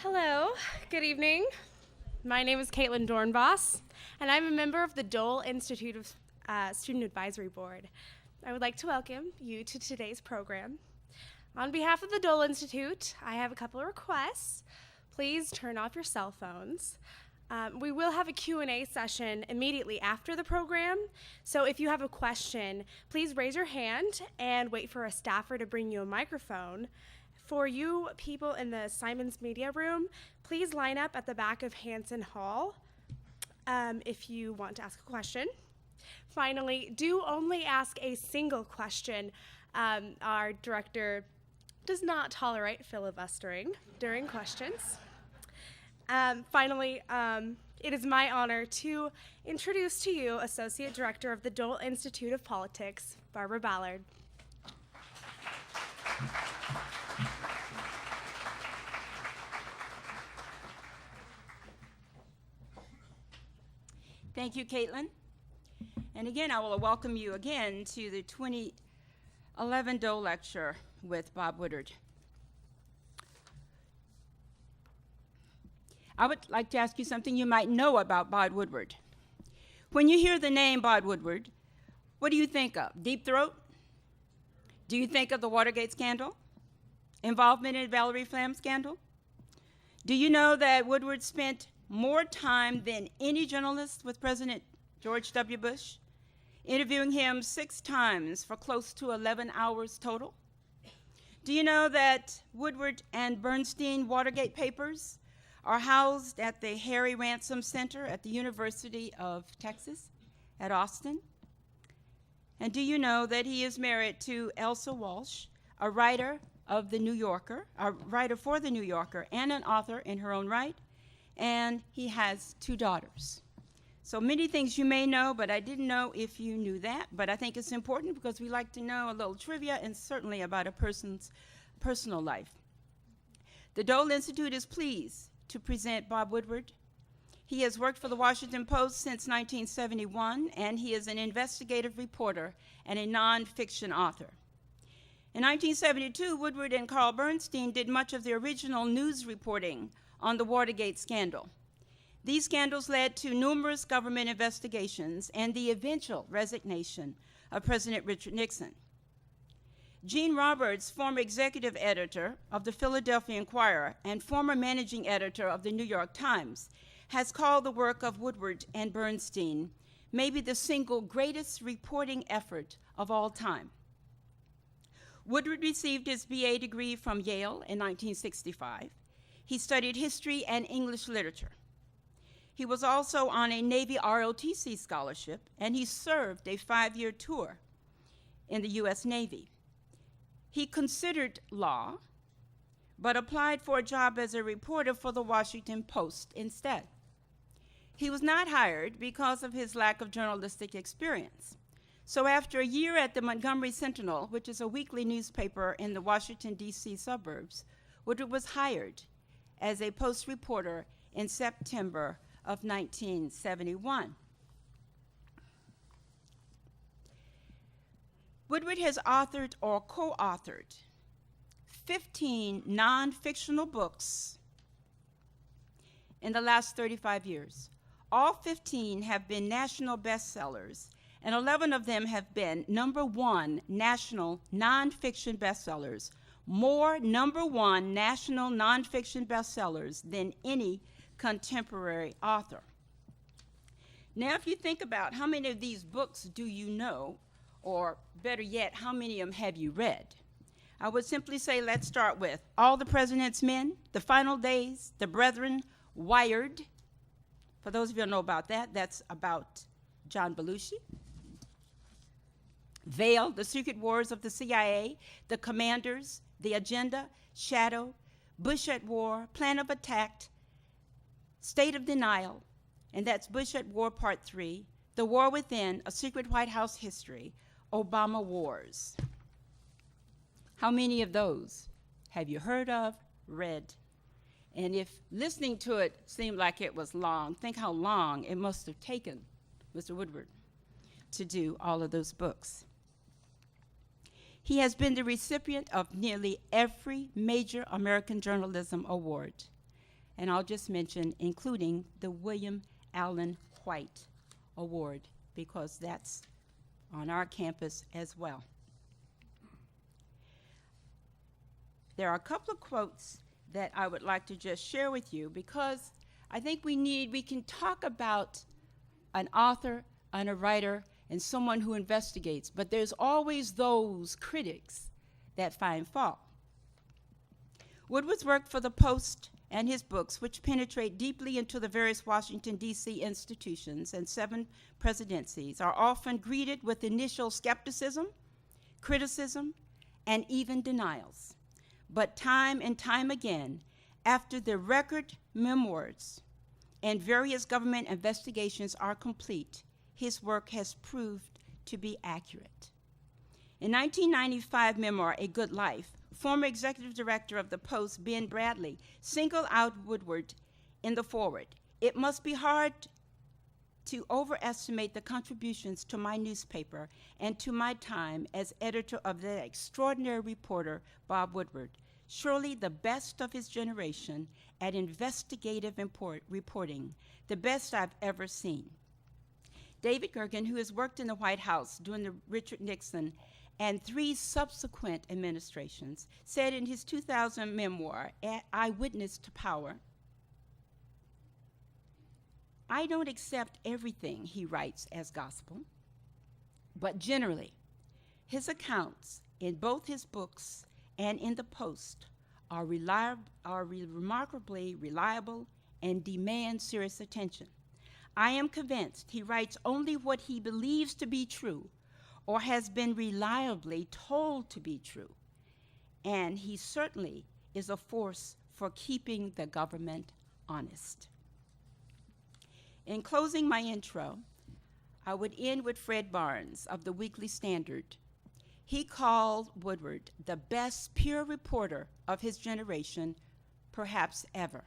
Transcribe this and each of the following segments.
Hello, good evening. My name is Caitlin Dornbos, and I'm a member of the Dole Institute of Student Advisory Board. I would like to welcome you to today's program. On behalf of the Dole Institute, I have a couple of requests. Please turn off your cell phones. We will have a Q&A session immediately after the program, so if you have a question, please raise your hand and wait for a staffer to bring you a microphone. For you people in the Simons Media Room, please line up at the back of Hanson Hall if you want to ask a question. Finally, do only ask a single question. Our director does not tolerate filibustering during questions. Finally, it is my honor to introduce to you Associate Director of the Dole Institute of Politics, Barbara Ballard. Thank you, Caitlin. And again, I will welcome you again to the 2011 Dole Lecture with Bob Woodward. I would like to ask you something you might know about Bob Woodward. When you hear the name Bob Woodward, what do you think of? Deep throat? Do you think of the Watergate scandal? Involvement in the Valerie Flamm scandal? Do you know that Woodward spent more time than any journalist with President George W. Bush, interviewing him 6 times for close to 11 hours total? Do you know that Woodward and Bernstein Watergate papers are housed at the Harry Ransom Center at the University of Texas at Austin? And do you know that he is married to Elsa Walsh, a writer of the New Yorker, a writer for the New Yorker, and an author in her own right? And he has 2 daughters. So many things you may know, but I didn't know if you knew that. But I think it's important because we like to know a little trivia and certainly about a person's personal life. The Dole Institute is pleased to present Bob Woodward. He has worked for the Washington Post since 1971, and he is an investigative reporter and a nonfiction author. In 1972, Woodward and Carl Bernstein did much of the original news reporting on the Watergate scandal. These scandals led to numerous government investigations and the eventual resignation of President Richard Nixon. Gene Roberts, former executive editor of the Philadelphia Inquirer and former managing editor of the New York Times, has called the work of Woodward and Bernstein maybe the single greatest reporting effort of all time. Woodward received his BA degree from Yale in 1965. He studied history and English literature. He was also on a Navy ROTC scholarship, and he served a 5-year tour in the U.S. Navy. He considered law, but applied for a job as a reporter for the Washington Post instead. He was not hired because of his lack of journalistic experience. So after a year at the Montgomery Sentinel, which is a weekly newspaper in the Washington, D.C. suburbs, Woodward was hired as a Post reporter in September of 1971. Woodward has authored or co-authored 15 non-fictional books in the last 35 years. All 15 have been national bestsellers, and 11 of them have been #1 national nonfiction bestsellers, more #1 national nonfiction bestsellers than any contemporary author. Now, if you think about how many of these books do you know, or better yet, how many of them have you read? I would simply say, let's start with All the President's Men, The Final Days, The Brethren, Wired. For those of you who know about that, that's about John Belushi. Veil, The Secret Wars of the CIA, The Commanders, The Agenda, Shadow, Bush at War, Plan of Attack, State of Denial, and that's Bush at War Part 3, The War Within, A Secret White House History, Obama Wars. How many of those have you heard of, read? And if listening to it seemed like it was long, think how long it must have taken Mr. Woodward to do all of those books. He has been the recipient of nearly every major American journalism award. and I'll just mention including the William Allen White Award, because that's on our campus as well. There are a couple of quotes that I would like to just share with you, because I think we can talk about an author and a writer and someone who investigates, but there's always those critics that find fault. Woodward's work for the Post and his books, which penetrate deeply into the various Washington, D.C. institutions and 7 presidencies, are often greeted with initial skepticism, criticism, and even denials. But time and time again, after the record memoirs and various government investigations are complete, his work has proved to be accurate. In 1995 memoir, A Good Life, former executive director of the Post, Ben Bradley, singled out Woodward in the foreword. "It must be hard to overestimate the contributions to my newspaper and to my time as editor of that extraordinary reporter, Bob Woodward, surely the best of his generation at investigative reporting, the best I've ever seen." David Gergen, who has worked in the White House during the Richard Nixon and 3 subsequent administrations, said in his 2000 memoir, Eyewitness to Power, "I don't accept everything he writes as gospel, but generally, his accounts in both his books and in the Post are remarkably reliable and demand serious attention. I am convinced he writes only what he believes to be true or has been reliably told to be true, and he certainly is a force for keeping the government honest." In closing my intro, I would end with Fred Barnes of the Weekly Standard. He called Woodward the best peer reporter of his generation, perhaps ever.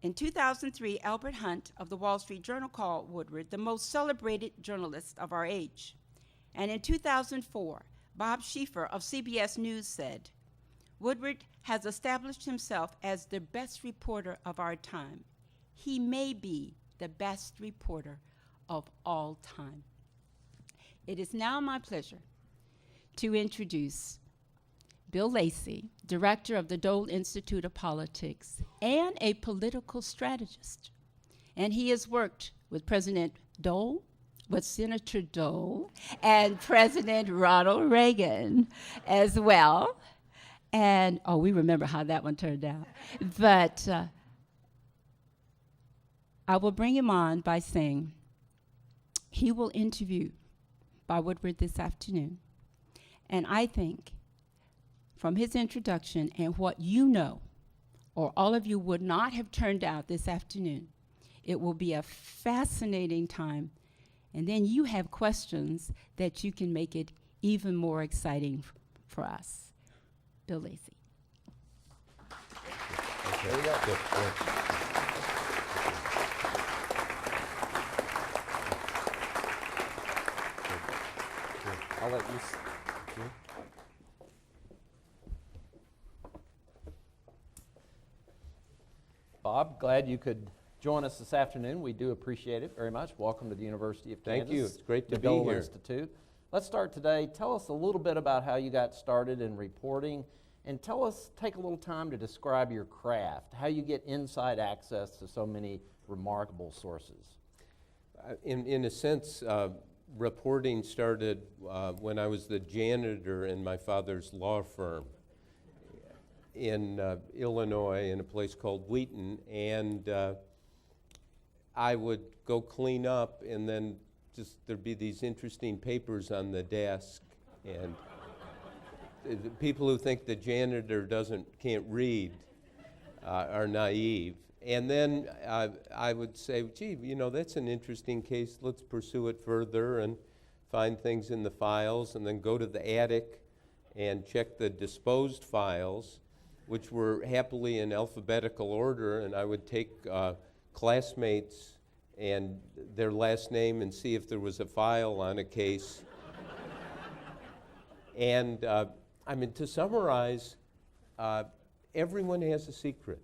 In 2003, Albert Hunt of the Wall Street Journal called Woodward the most celebrated journalist of our age. And in 2004, Bob Schieffer of CBS News said, "Woodward has established himself as the best reporter of our time. He may be the best reporter of all time." It is now my pleasure to introduce Bill Lacey, director of the Dole Institute of Politics and a political strategist. And he has worked with President Dole, with Senator Dole, and President Ronald Reagan as well. And, oh, we remember how that one turned out. But I will bring him on by saying he will interview Bob Woodward this afternoon. And I think from his introduction and what you know, or all of you would not have turned out this afternoon, it will be a fascinating time. And then you have questions that you can make it even more exciting for us. Bill Lacey. Okay. There you go. Good. I'll let you. Bob, glad you could join us this afternoon. We do appreciate it very much. Welcome to the University of Kansas. Thank you. It's great to the be Dole here. Institute. Let's start today. Tell us a little bit about how you got started in reporting, and take a little time to describe your craft, how you get inside access to so many remarkable sources. In a sense, reporting started when I was the janitor in my father's law firm in Illinois in a place called Wheaton, and I would go clean up, and then there'd be these interesting papers on the desk, and the people who think the janitor can't read are naive. And then I would say, gee, that's an interesting case. Let's pursue it further and find things in the files, and then go to the attic and check the disposed files, which were happily in alphabetical order. And I would take classmates and their last name and see if there was a file on a case. And to summarize, everyone has a secret,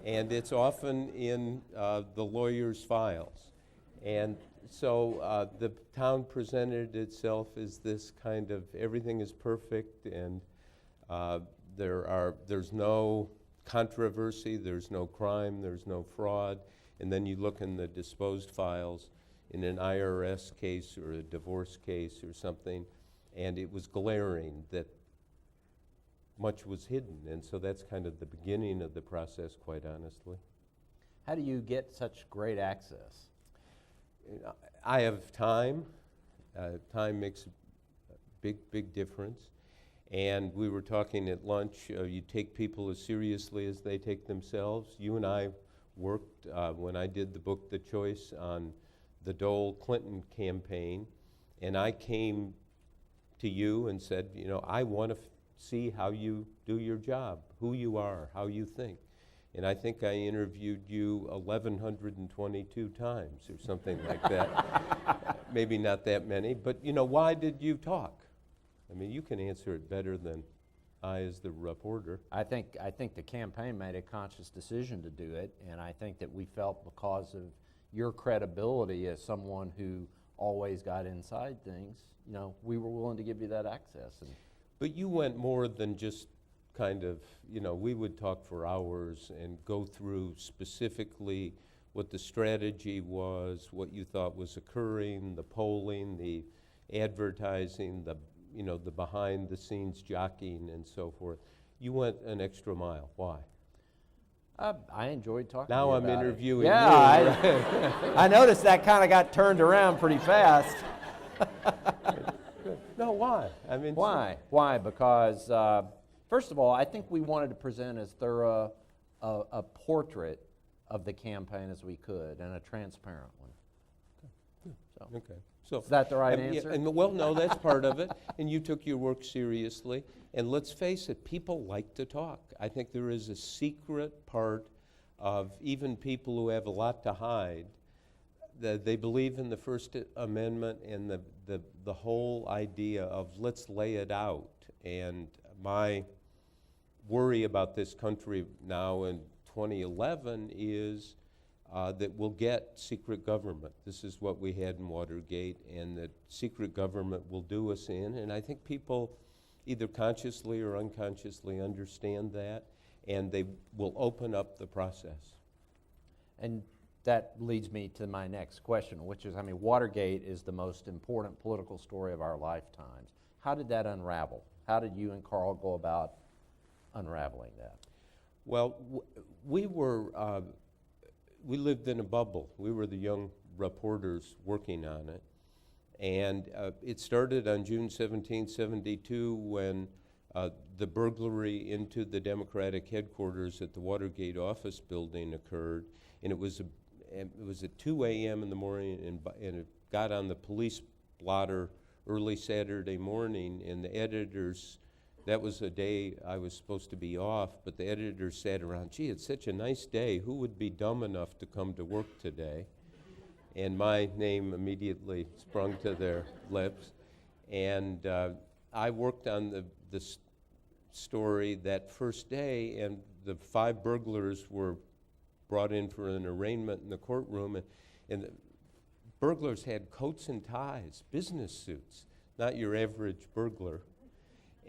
and it's often in the lawyer's files. And so the town presented itself as this kind of everything is perfect, and there's no controversy, there's no crime, there's no fraud. And then you look in the disposed files in an IRS case or a divorce case or something, and it was glaring that much was hidden. And so that's kind of the beginning of the process, quite honestly. How do you get such great access? I have time. Time makes a big difference. And we were talking at lunch, you take people as seriously as they take themselves. You and I worked, when I did the book, The Choice, on the Dole Clinton campaign, and I came to you and said, you know, I want to see how you do your job, who you are, how you think. And I think I interviewed you 1,122 times or something like that. Maybe not that many, but you know, why did you talk? I mean, you can answer it better than I as the reporter. I think the campaign made a conscious decision to do it, and I think that we felt because of your credibility as someone who always got inside things, you know, we were willing to give you that access. But you went more than just kind of, you know, we would talk for hours and go through specifically what the strategy was, what you thought was occurring, the polling, the advertising, the, you know, the behind the scenes jockeying and so forth. You went an extra mile. Why? I enjoyed talking now to you I'm about interviewing it. you. Yeah, I noticed that kind of got turned around pretty fast. No, why? I mean, Why? Why? Because, first of all, I think we wanted to present as thorough a portrait of the campaign as we could, and a transparent one. So, okay. So is that the right yeah, answer? well, no, that's part of it. And you took your work seriously. And let's face it, people like to talk. I think there is a secret part of even people who have a lot to hide, that they believe in the First Amendment and the whole idea of let's lay it out. And my worry about this country now in 2011 is that we'll get secret government. This is what we had in Watergate, and that secret government will do us in. And I think people either consciously or unconsciously understand that, and they will open up the process. And that leads me to my next question, which is, I mean, Watergate is the most important political story of our lifetimes. How did that unravel? How did you and Carl go about unraveling that? Well, we lived in a bubble. We were the young reporters working on it. And it started on June 1772 when the burglary into the Democratic headquarters at the Watergate office building occurred. And it was at 2 a.m. in the morning, and it got on the police blotter early Saturday morning, and the editors, that was a day I was supposed to be off, but the editors sat around, gee, it's such a nice day, who would be dumb enough to come to work today? And my name immediately sprung to their lips. And I worked on the story that first day, and the 5 burglars were brought in for an arraignment in the courtroom, and the burglars had coats and ties, business suits, not your average burglar,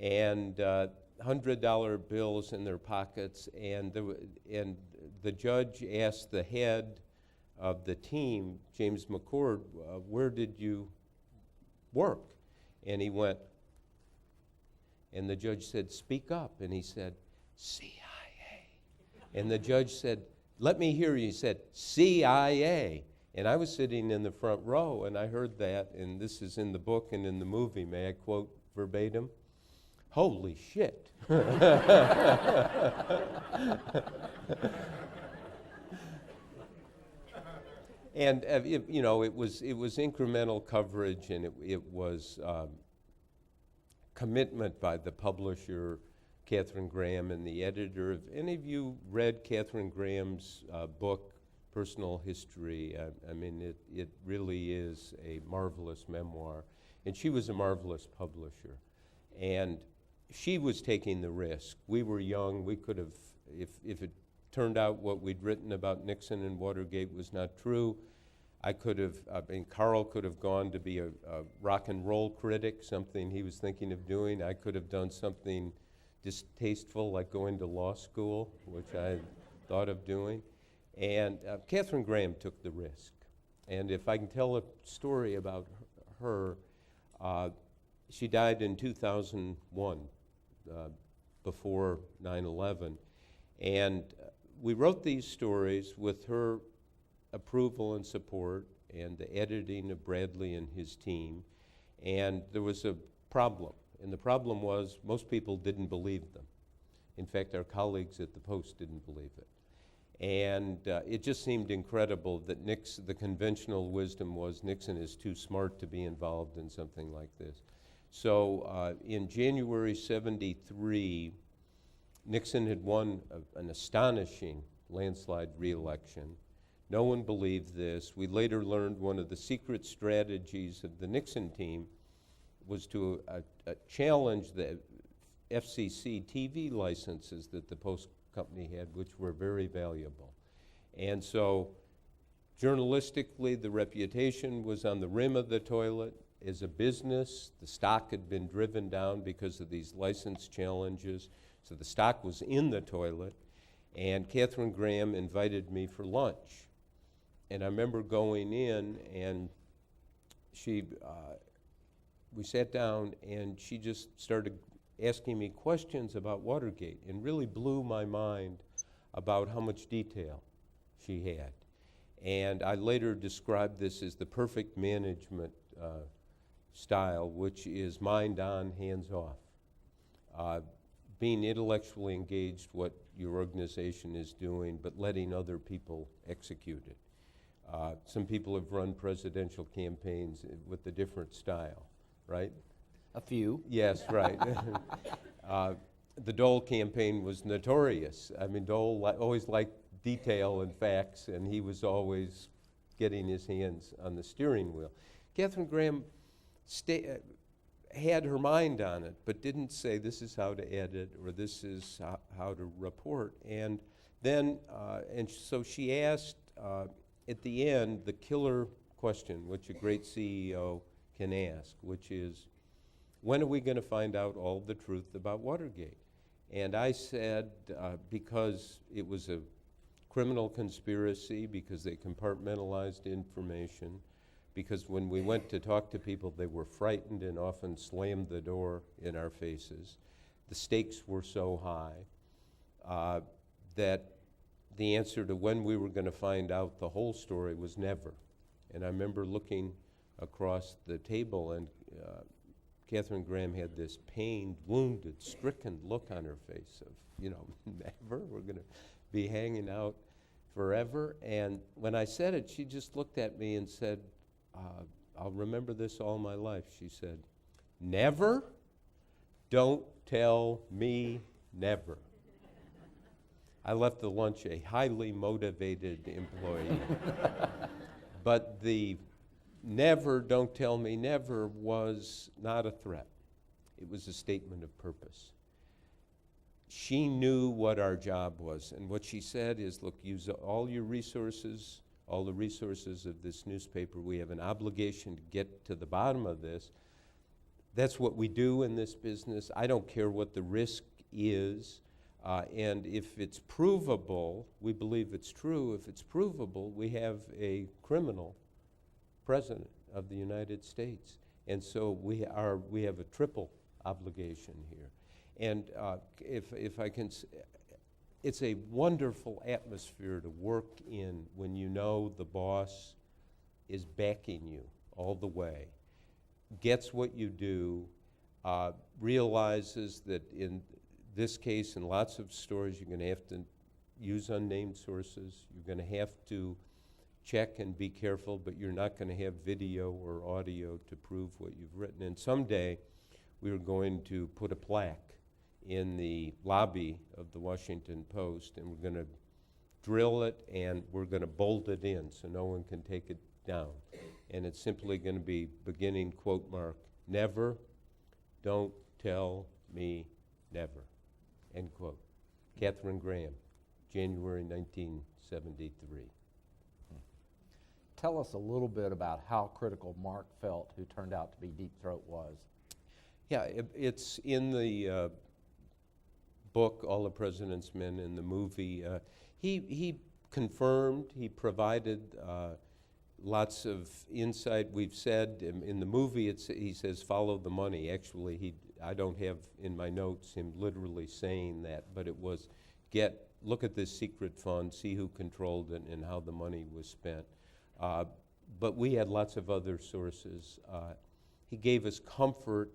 and $100 bills in their pockets, and the judge asked the head of the team, James McCord, where did you work? And he went, and the judge said, speak up, and he said, CIA. And the judge said, let me hear you. He said, CIA. And I was sitting in the front row, and I heard that, and this is in the book and in the movie. May I quote verbatim? Holy shit. And you know, it was incremental coverage, and it was commitment by the publisher, Catherine Graham, and the editor. If any of you read Catherine Graham's book, Personal History, I mean, it really is a marvelous memoir. And she was a marvelous publisher. And she was taking the risk. We were young. We could have, if it turned out what we'd written about Nixon and Watergate was not true, I could have, Carl could have gone to be a rock and roll critic, something he was thinking of doing. I could have done something distasteful like going to law school, which I thought of doing. And Katharine Graham took the risk. And if I can tell a story about her, she died in 2001, before 9/11. And we wrote these stories with her approval and support and the editing of Bradley and his team. And there was a problem. And the problem was most people didn't believe them. In fact, our colleagues at the Post didn't believe it. And it just seemed incredible that the conventional wisdom was Nixon is too smart to be involved in something like this. So in January '73, Nixon had won an astonishing landslide reelection. No one believed this. We later learned one of the secret strategies of the Nixon team was to challenge the FCC TV licenses that the Post company had, which were very valuable. And so journalistically, the reputation was on the rim of the toilet. As a business, the stock had been driven down because of these license challenges. So the stock was in the toilet. And Katharine Graham invited me for lunch. And I remember going in, and we sat down, and she just started asking me questions about Watergate and really blew my mind about how much detail she had. And I later described this as the perfect management style, which is mind on, hands off. Being intellectually engaged what your organization is doing, but letting other people execute it. Some people have run presidential campaigns with a different style, right? A few. Yes, right. The Dole campaign was notorious. I mean, Dole always liked detail and facts, and he was always getting his hands on the steering wheel. Katharine Graham had her mind on it, but didn't say this is how to edit or this is how to report. And then, so she asked at the end the killer question, which a great CEO can ask, which is, when are we going to find out all the truth about Watergate? And I said, because it was a criminal conspiracy, because they compartmentalized information, because when we went to talk to people, they were frightened and often slammed the door in our faces. The stakes were so high that the answer to when we were going to find out the whole story was never. And I remember looking across the table, and Katharine Graham had this pained, wounded, stricken look on her face of, never, we're going to be hanging out forever. And when I said it, she just looked at me and said, I'll remember this all my life. She said, never? Don't tell me never. I left the lunch a highly motivated employee. But the never, don't tell me never was not a threat. It was a statement of purpose. She knew what our job was, and what she said is, look, use all your resources, all the resources of this newspaper. We have an obligation to get to the bottom of this. That's what we do in this business. I don't care what the risk is, and if it's provable, we believe it's true. If it's provable, we have a criminal president of the United States. And so we have a triple obligation here. And if I can, it's a wonderful atmosphere to work in when you know the boss is backing you all the way, gets what you do, realizes that in this case and lots of stories you're going to have to use unnamed sources, you're going to have to check and be careful, but you're not going to have video or audio to prove what you've written. And someday we were going to put a plaque in the lobby of the Washington Post, and we're going to drill it and we're going to bolt it in so no one can take it down. And it's simply going to be beginning quote mark, never, don't tell me never, end quote. Katharine Graham, January 1973. Tell us a little bit about how critical Mark Felt, who turned out to be Deep Throat, was. Yeah, it's in the book, All the President's Men, in the movie. He confirmed, he provided lots of insight. We've said in the movie, he says, follow the money. Actually, I don't have in my notes him literally saying that, but it was look at this secret fund, see who controlled it and how the money was spent. But we had lots of other sources. He gave us comfort,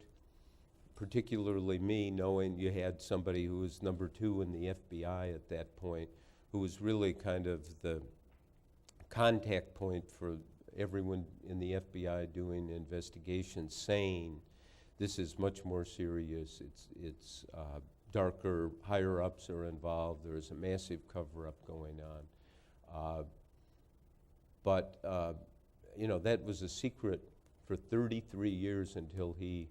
particularly me, knowing you had somebody who was number 2 in the FBI at that point, who was really kind of the contact point for everyone in the FBI doing investigations, saying this is much more serious, it's darker, higher ups are involved, there's a massive cover-up going on. But you know, that was a secret for 33 years until he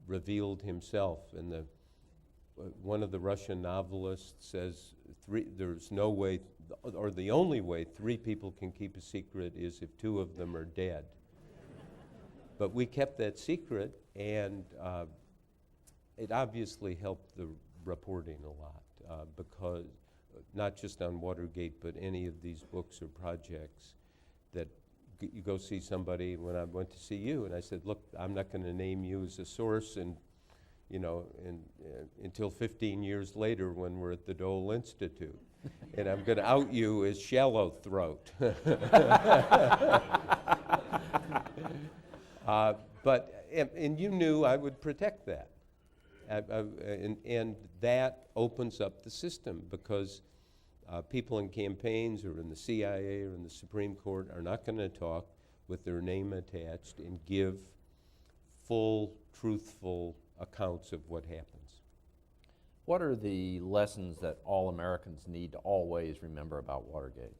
revealed himself. And one of the Russian novelists says there's no way, or the only way 3 people can keep a secret is if 2 of them are dead. But we kept that secret, and it obviously helped the reporting a lot, because not just on Watergate, but any of these books or projects that you go see somebody. When I went to see you, and I said, look, I'm not going to name you as a source, and you know, until 15 years later when we're at the Dole Institute. And I'm going to out you as shallow throat. And you knew I would protect that. And that opens up the system, because people in campaigns or in the CIA or in the Supreme Court are not going to talk with their name attached and give full, truthful accounts of what happens. What are the lessons that all Americans need to always remember about Watergate?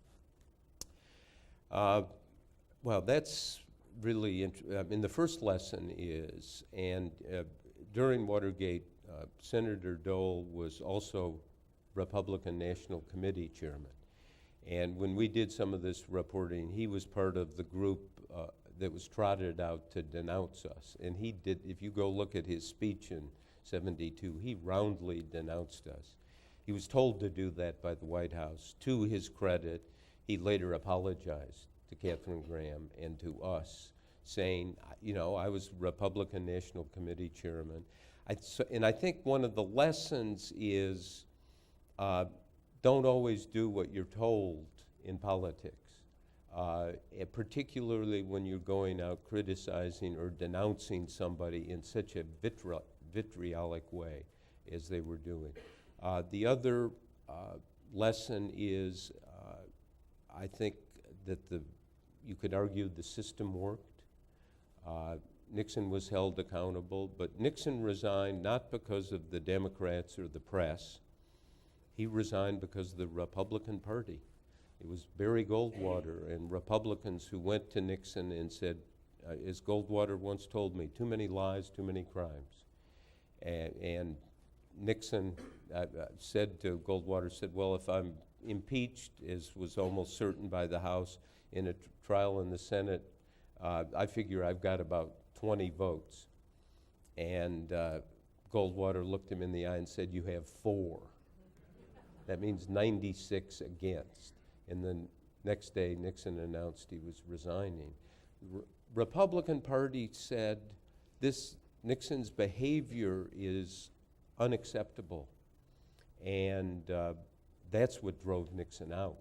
Well, that's really interesting. The first lesson is, and during Watergate, Senator Dole was also Republican National Committee chairman. And when we did some of this reporting, he was part of the group that was trotted out to denounce us. And he did, if you go look at his speech in '72, he roundly denounced us. He was told to do that by the White House. To his credit, he later apologized to Katharine Graham and to us, saying, you know, I was Republican National Committee chairman. And I think one of the lessons is don't always do what you're told in politics, particularly when you're going out criticizing or denouncing somebody in such a vitriolic way as they were doing. The other lesson is, I think that you could argue the system worked. Nixon was held accountable, but Nixon resigned not because of the Democrats or the press. He resigned because of the Republican Party. It was Barry Goldwater and Republicans who went to Nixon and said, as Goldwater once told me, too many lies, too many crimes. And Nixon said to Goldwater, said, well, if I'm impeached, as was almost certain by the House, in a trial in the Senate, I figure I've got about 20 votes. And Goldwater looked him in the eye and said, you have 4. That means 96 against. And then next day, Nixon announced he was resigning. Republican Party said Nixon's behavior is unacceptable. And that's what drove Nixon out,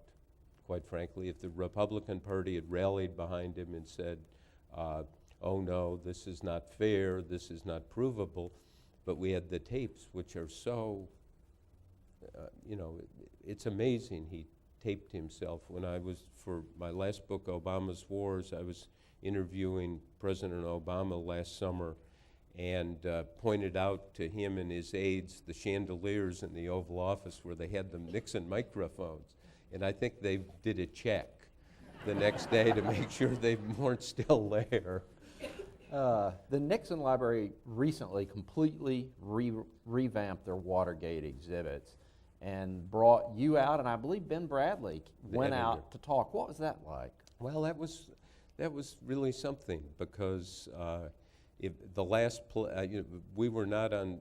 quite frankly. If the Republican Party had rallied behind him and said, oh no, this is not fair, this is not provable, but we had the tapes, which are so, you know, it's amazing. He taped himself. When I was, for my last book, Obama's Wars, I was interviewing President Obama last summer and pointed out to him and his aides the chandeliers in the Oval Office where they had the Nixon microphones. And I think they did a check the next day to make sure they weren't still there. The Nixon Library recently completely revamped their Watergate exhibits and brought you out, and I believe Ben Bradley went out to talk. What was that like? Well, that was really something, because the last we were not on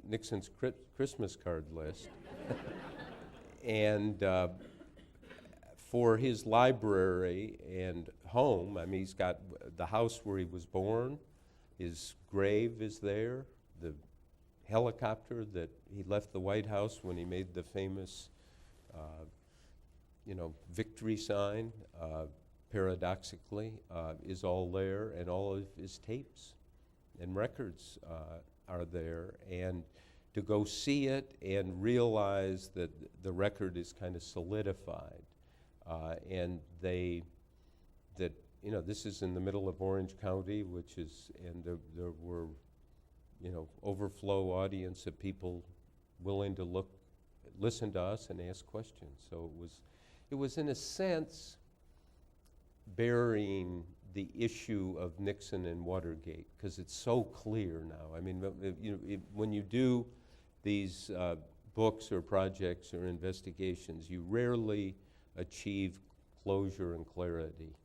Nixon's Christmas card list, and for his library and home, I mean, he's got the house where he was born, his grave is there, the helicopter that he left the White House when he made the famous, victory sign, paradoxically, is all there, and all of his tapes and records are there. And to go see it and realize that the record is kind of solidified, and this is in the middle of Orange County, and there were, overflow audience of people willing to listen to us and ask questions. So it was in a sense burying the issue of Nixon and Watergate, because it's so clear now. I mean, when you do these books or projects or investigations, you rarely achieve closure and clarity.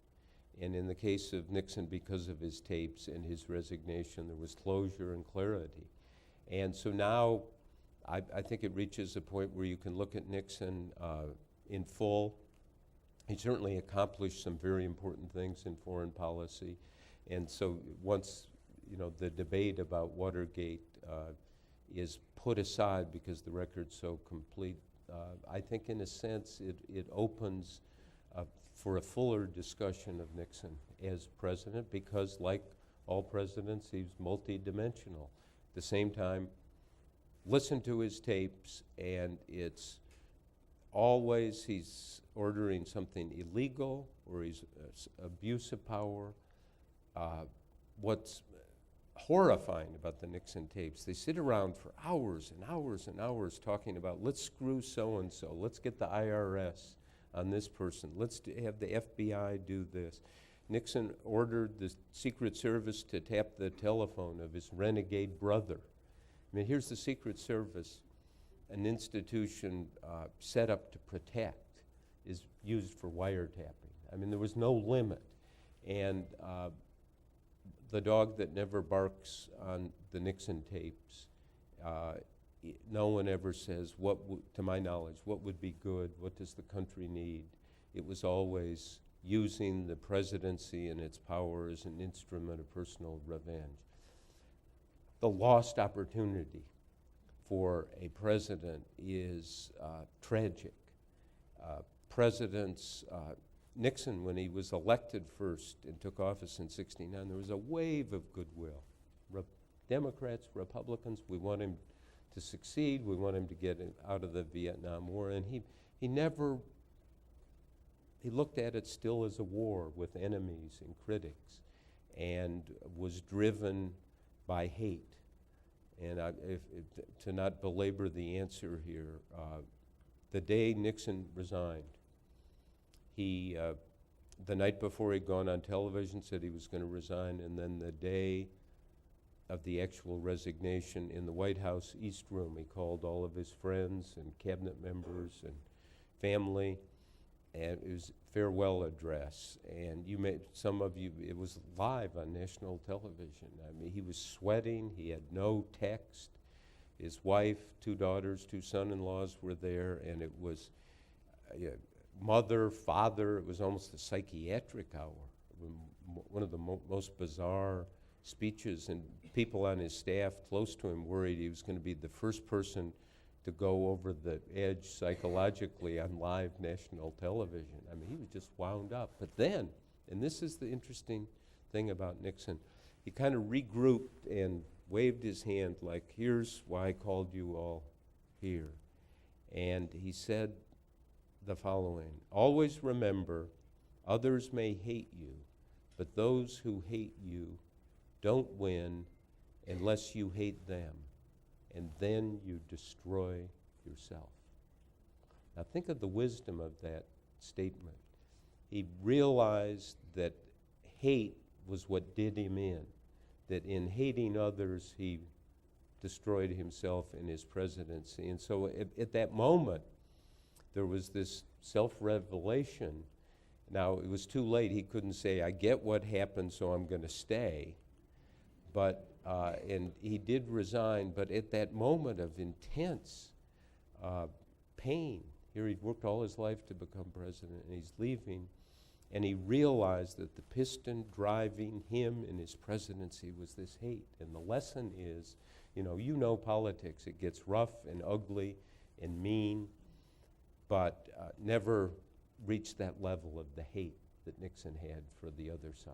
And in the case of Nixon, because of his tapes and his resignation, there was closure and clarity. And so now I think it reaches a point where you can look at Nixon in full. He certainly accomplished some very important things in foreign policy. And so once the debate about Watergate is put aside because the record's so complete, I think in a sense it opens for a fuller discussion of Nixon as president, because like all presidents, he's multidimensional. At the same time, listen to his tapes, and it's always he's ordering something illegal, or he's abuse of power. What's horrifying about the Nixon tapes, they sit around for hours and hours and hours talking about, let's screw so-and-so, let's get the IRS on this person, let's have the FBI do this. Nixon ordered the Secret Service to tap the telephone of his renegade brother. I mean, here's the Secret Service, an institution set up to protect, is used for wiretapping. I mean, there was no limit. And the dog that never barks on the Nixon tapes, no one ever says, to my knowledge, what would be good, what does the country need? It was always using the presidency and its power as an instrument of personal revenge. The lost opportunity for a president is tragic. Nixon, when he was elected first and took office in '69, there was a wave of goodwill. Democrats, Republicans, we want him to succeed, we want him to get out of the Vietnam War, and he looked at it still as a war with enemies and critics, and was driven by hate. And to not belabor the answer here, the day Nixon resigned, he, the night before he'd gone on television, said he was going to resign, and then the day of the actual resignation in the White House East Room, he called all of his friends and cabinet members and family, and it was a farewell address. And some of you, it was live on national television. I mean, he was sweating, he had no text. His wife, 2 daughters, 2 son-in-laws were there, and it was mother, father, it was almost a psychiatric hour. One of the most bizarre speeches, and people on his staff close to him worried he was going to be the first person to go over the edge psychologically on live national television. I mean, he was just wound up. But then, and this is the interesting thing about Nixon, he kind of regrouped and waved his hand like, here's why I called you all here. And he said the following: always remember, others may hate you, but those who hate you don't win unless you hate them, and then you destroy yourself. Now think of the wisdom of that statement. He realized that hate was what did him in. that in hating others, he destroyed himself in his presidency. And so at that moment, there was this self-revelation. Now, it was too late. He couldn't say, I get what happened, so I'm going to stay. But, and he did resign, but at that moment of intense pain, here he'd worked all his life to become president, and he's leaving, and he realized that the piston driving him in his presidency was this hate. And the lesson is, you know politics. It gets rough and ugly and mean, but never reached that level of the hate that Nixon had for the other side.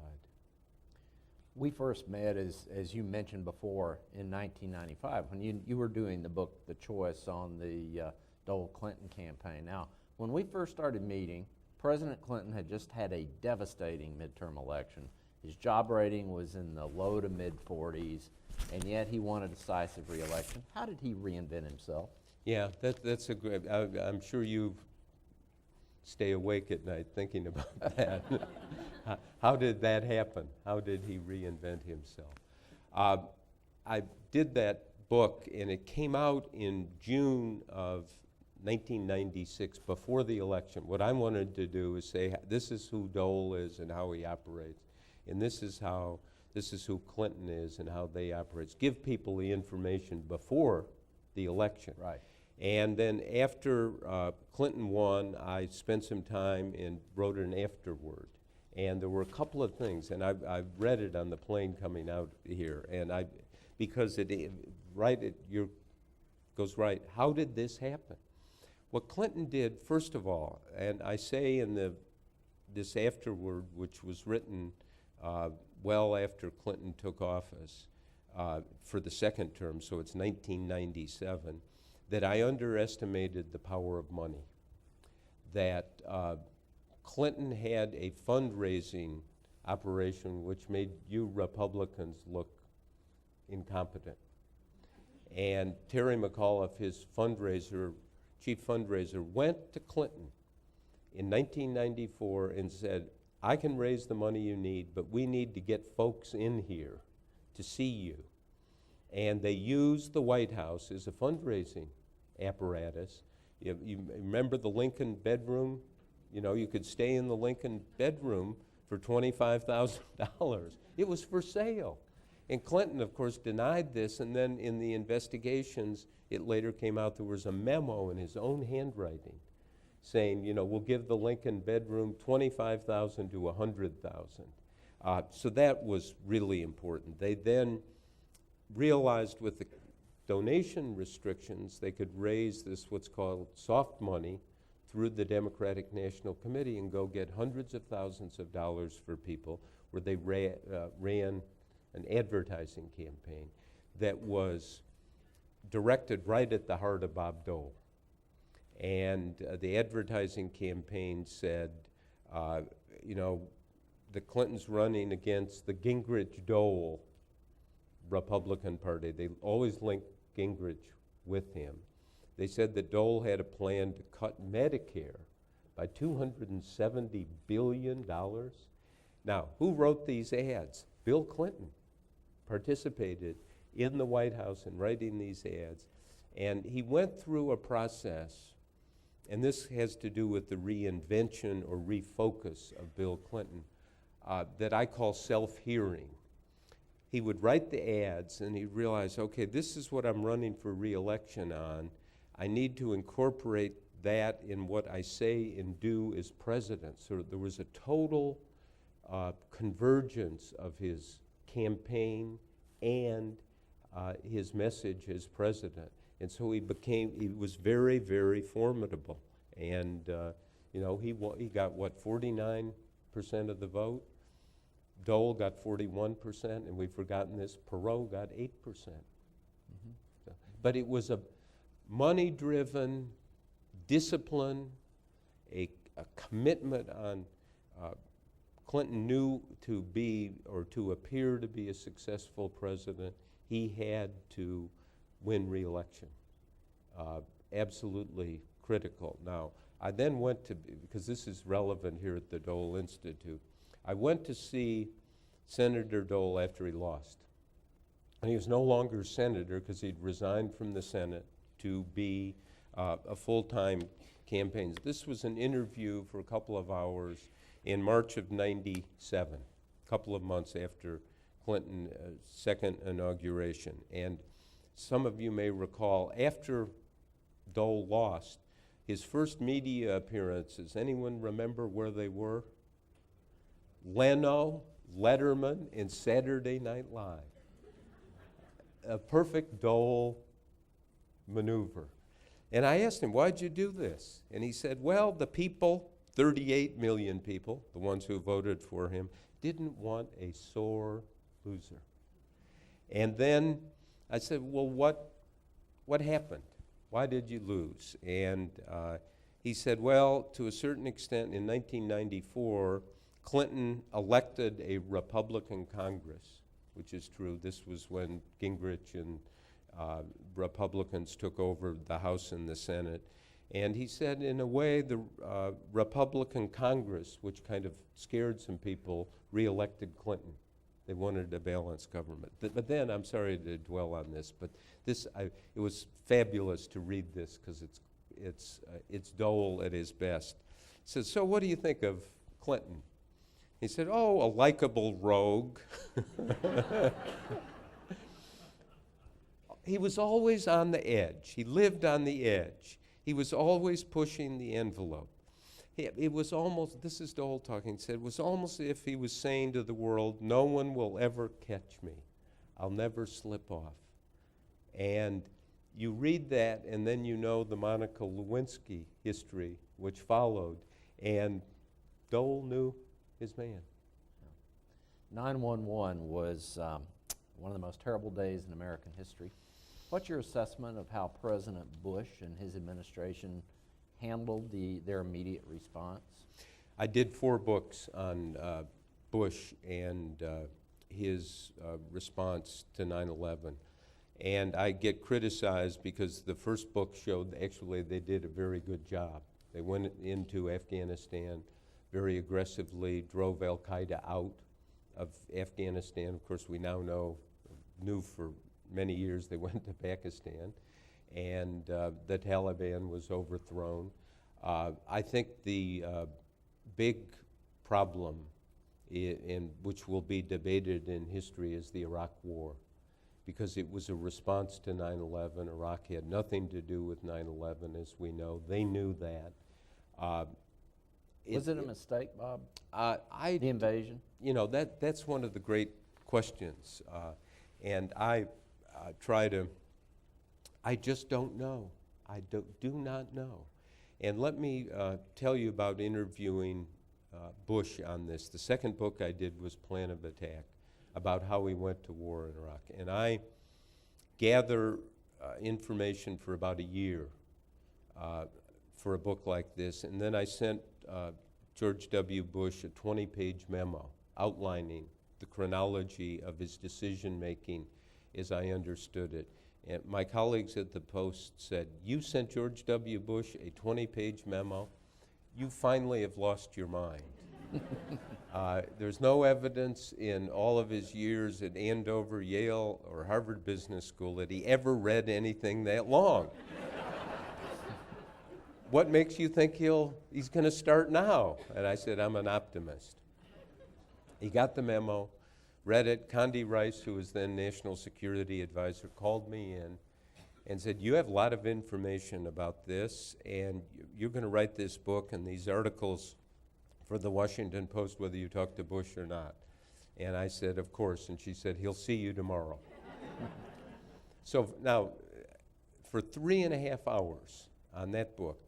We first met, as you mentioned before, in 1995 when you were doing the book, The Choice, on the Dole-Clinton campaign. Now, when we first started meeting, President Clinton had just had a devastating midterm election. His job rating was in the low to mid 40s, and yet he won a decisive reelection. How did he reinvent himself? Yeah, that's a great, I'm sure you stay awake at night thinking about that. How did that happen? How did he reinvent himself? I did that book, and it came out in June of 1996, before the election. What I wanted to do is say, this is who Dole is and how he operates, and this is who Clinton is and how they operate. Give people the information before the election. Right. And then after Clinton won, I spent some time and wrote an afterword. And there were a couple of things, and I've read it on the plane coming out here, and because it goes right. How did this happen? What Clinton did, first of all, and I say in this afterword, which was written well after Clinton took office for the second term, so it's 1997, that I underestimated the power of money. That Clinton had a fundraising operation which made you Republicans look incompetent. And Terry McAuliffe, his chief fundraiser, went to Clinton in 1994 and said, I can raise the money you need, but we need to get folks in here to see you. And they used the White House as a fundraising apparatus. You remember the Lincoln bedroom? You could stay in the Lincoln bedroom for $25,000. It was for sale. And Clinton, of course, denied this, and then in the investigations, it later came out there was a memo in his own handwriting saying, we'll give the Lincoln bedroom $25,000 to $100,000. So that was really important. They then realized with the donation restrictions, they could raise this, what's called soft money, through the Democratic National Committee and go get hundreds of thousands of dollars for people, where they ran an advertising campaign that was directed right at the heart of Bob Dole. And the advertising campaign said, the Clintons running against the Gingrich-Dole Republican Party. They always linked Gingrich with him. They said that Dole had a plan to cut Medicare by $270 billion. Now, who wrote these ads? Bill Clinton participated in the White House in writing these ads. And he went through a process, and this has to do with the reinvention or refocus of Bill Clinton, that I call self-hearing. He would write the ads, and he'd realize, okay, this is what I'm running for re-election on. I need to incorporate that in what I say and do as president. So there was a total convergence of his campaign and his message as president. And so he was very, very formidable. And, he got, 49% of the vote? Dole got 41%, and we've forgotten this, Perot got 8%. Mm-hmm. But it was a money-driven discipline, a commitment on Clinton knew to be or to appear to be a successful president, he had to win re-election. Absolutely critical. Now, I then went to, because this is relevant here at the Dole Institute, I went to see Senator Dole after he lost. And he was no longer senator because he'd resigned from the Senate to be a full-time campaign. This was an interview for a couple of hours in March of '97, a couple of months after Clinton's second inauguration. And some of you may recall, after Dole lost, his first media appearances, anyone remember where they were? Leno, Letterman, and Saturday Night Live. A perfect Dole maneuver. And I asked him, why'd you do this? And he said, well, the people, 38 million people, the ones who voted for him, didn't want a sore loser. And then I said, well, what happened? Why did you lose? And he said, well, to a certain extent, in 1994, Clinton elected a Republican Congress, which is true. This was when Gingrich and Republicans took over the House and the Senate. And he said, in a way, the Republican Congress, which kind of scared some people, reelected Clinton. They wanted a balanced government. But then, I'm sorry to dwell on this, but it was fabulous to read this because it's Dole at his best. He says, so what do you think of Clinton? He said, oh, a likable rogue. He was always on the edge. He lived on the edge. He was always pushing the envelope. It was almost, this is Dole talking, he said, it was almost as if he was saying to the world, no one will ever catch me. I'll never slip off. And you read that, and then you know the Monica Lewinsky history, which followed, and Dole knew his man. 9/11 was one of the most terrible days in American history. What's your assessment of how President Bush and his administration handled their immediate response? I did 4 books on Bush and his response to 9/11. And I get criticized because the first book showed actually they did a very good job. They went into Afghanistan very aggressively, drove al-Qaeda out of Afghanistan. Of course, we now knew for many years they went to Pakistan, and the Taliban was overthrown. I think the big problem, which will be debated in history, is the Iraq War, because it was a response to 9/11. Iraq had nothing to do with 9/11, as we know. They knew that. Was it a mistake, Bob? The invasion? You know, that's one of the great questions. And I just don't know. I do not know. And let me tell you about interviewing Bush on this. The second book I did was Plan of Attack, about how we went to war in Iraq. And I gather information for about a year for a book like this. And then I sent George W. Bush a 20-page memo outlining the chronology of his decision-making as I understood it. And my colleagues at the Post said, you sent George W. Bush a 20-page memo? You finally have lost your mind. There's no evidence in all of his years at Andover, Yale, or Harvard Business School that he ever read anything that long. What makes you think he's going to start now? And I said, I'm an optimist. He got the memo, read it. Condi Rice, who was then National Security Advisor, called me in and said, you have a lot of information about this, and you're going to write this book and these articles for the Washington Post, whether you talk to Bush or not. And I said, of course. And she said, he'll see you tomorrow. So now, for 3.5 hours on that book,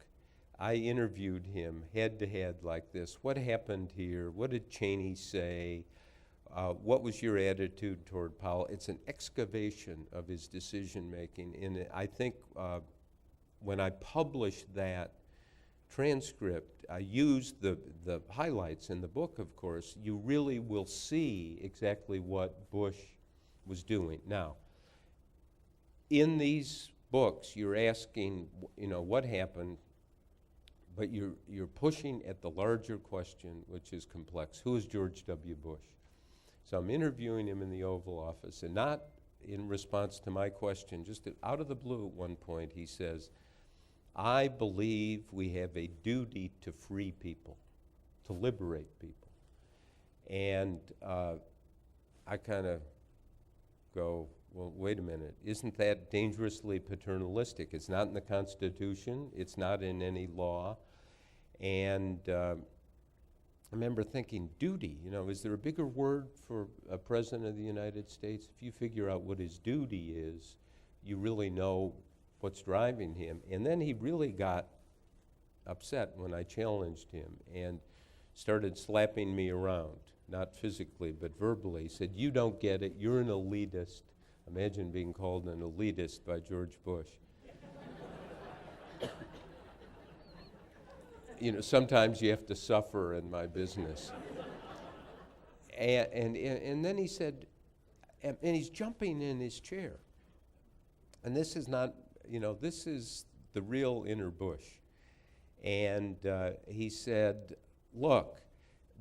I interviewed him head-to-head like this. What happened here? What did Cheney say? What was your attitude toward Powell? It's an excavation of his decision-making. And I think when I published that transcript, I used the highlights in the book, of course. You really will see exactly what Bush was doing. Now, in these books, you're asking, what happened? But you're pushing at the larger question, which is complex. Who is George W. Bush? So I'm interviewing him in the Oval Office, and not in response to my question, just out of the blue at one point, he says, "I believe we have a duty to free people, to liberate people." And I kind of go, well, wait a minute, isn't that dangerously paternalistic? It's not in the Constitution, it's not in any law. And I remember thinking, duty, is there a bigger word for a president of the United States? If you figure out what his duty is, you really know what's driving him. And then he really got upset when I challenged him and started slapping me around, not physically, but verbally. He said, "You don't get it, you're an elitist." Imagine being called an elitist by George Bush. Sometimes you have to suffer in my business. And then he said, and he's jumping in his chair. And this is not, this is the real inner Bush. And he said, "Look,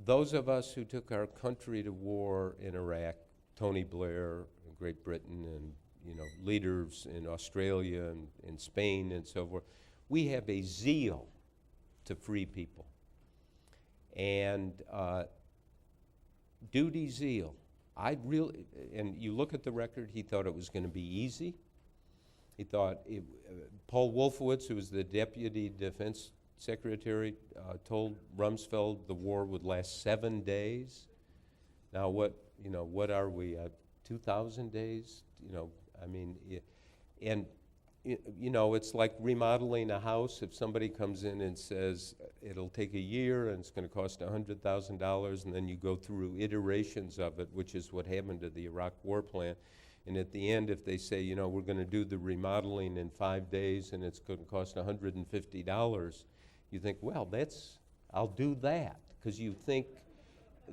those of us who took our country to war in Iraq, Tony Blair in Great Britain and leaders in Australia and in Spain and so forth, we have a zeal to free people. And duty, zeal. And you look at the record, he thought it was going to be easy. He thought, Paul Wolfowitz, who was the Deputy Defense Secretary, told Rumsfeld the war would last 7 days. Now what are we, 2,000 days? It's like remodeling a house. If somebody comes in and says it'll take a year and it's going to cost $100,000, and then you go through iterations of it, which is what happened to the Iraq war plan. And at the end, if they say, we're going to do the remodeling in 5 days and it's going to cost $150, you think, well, I'll do that, because you think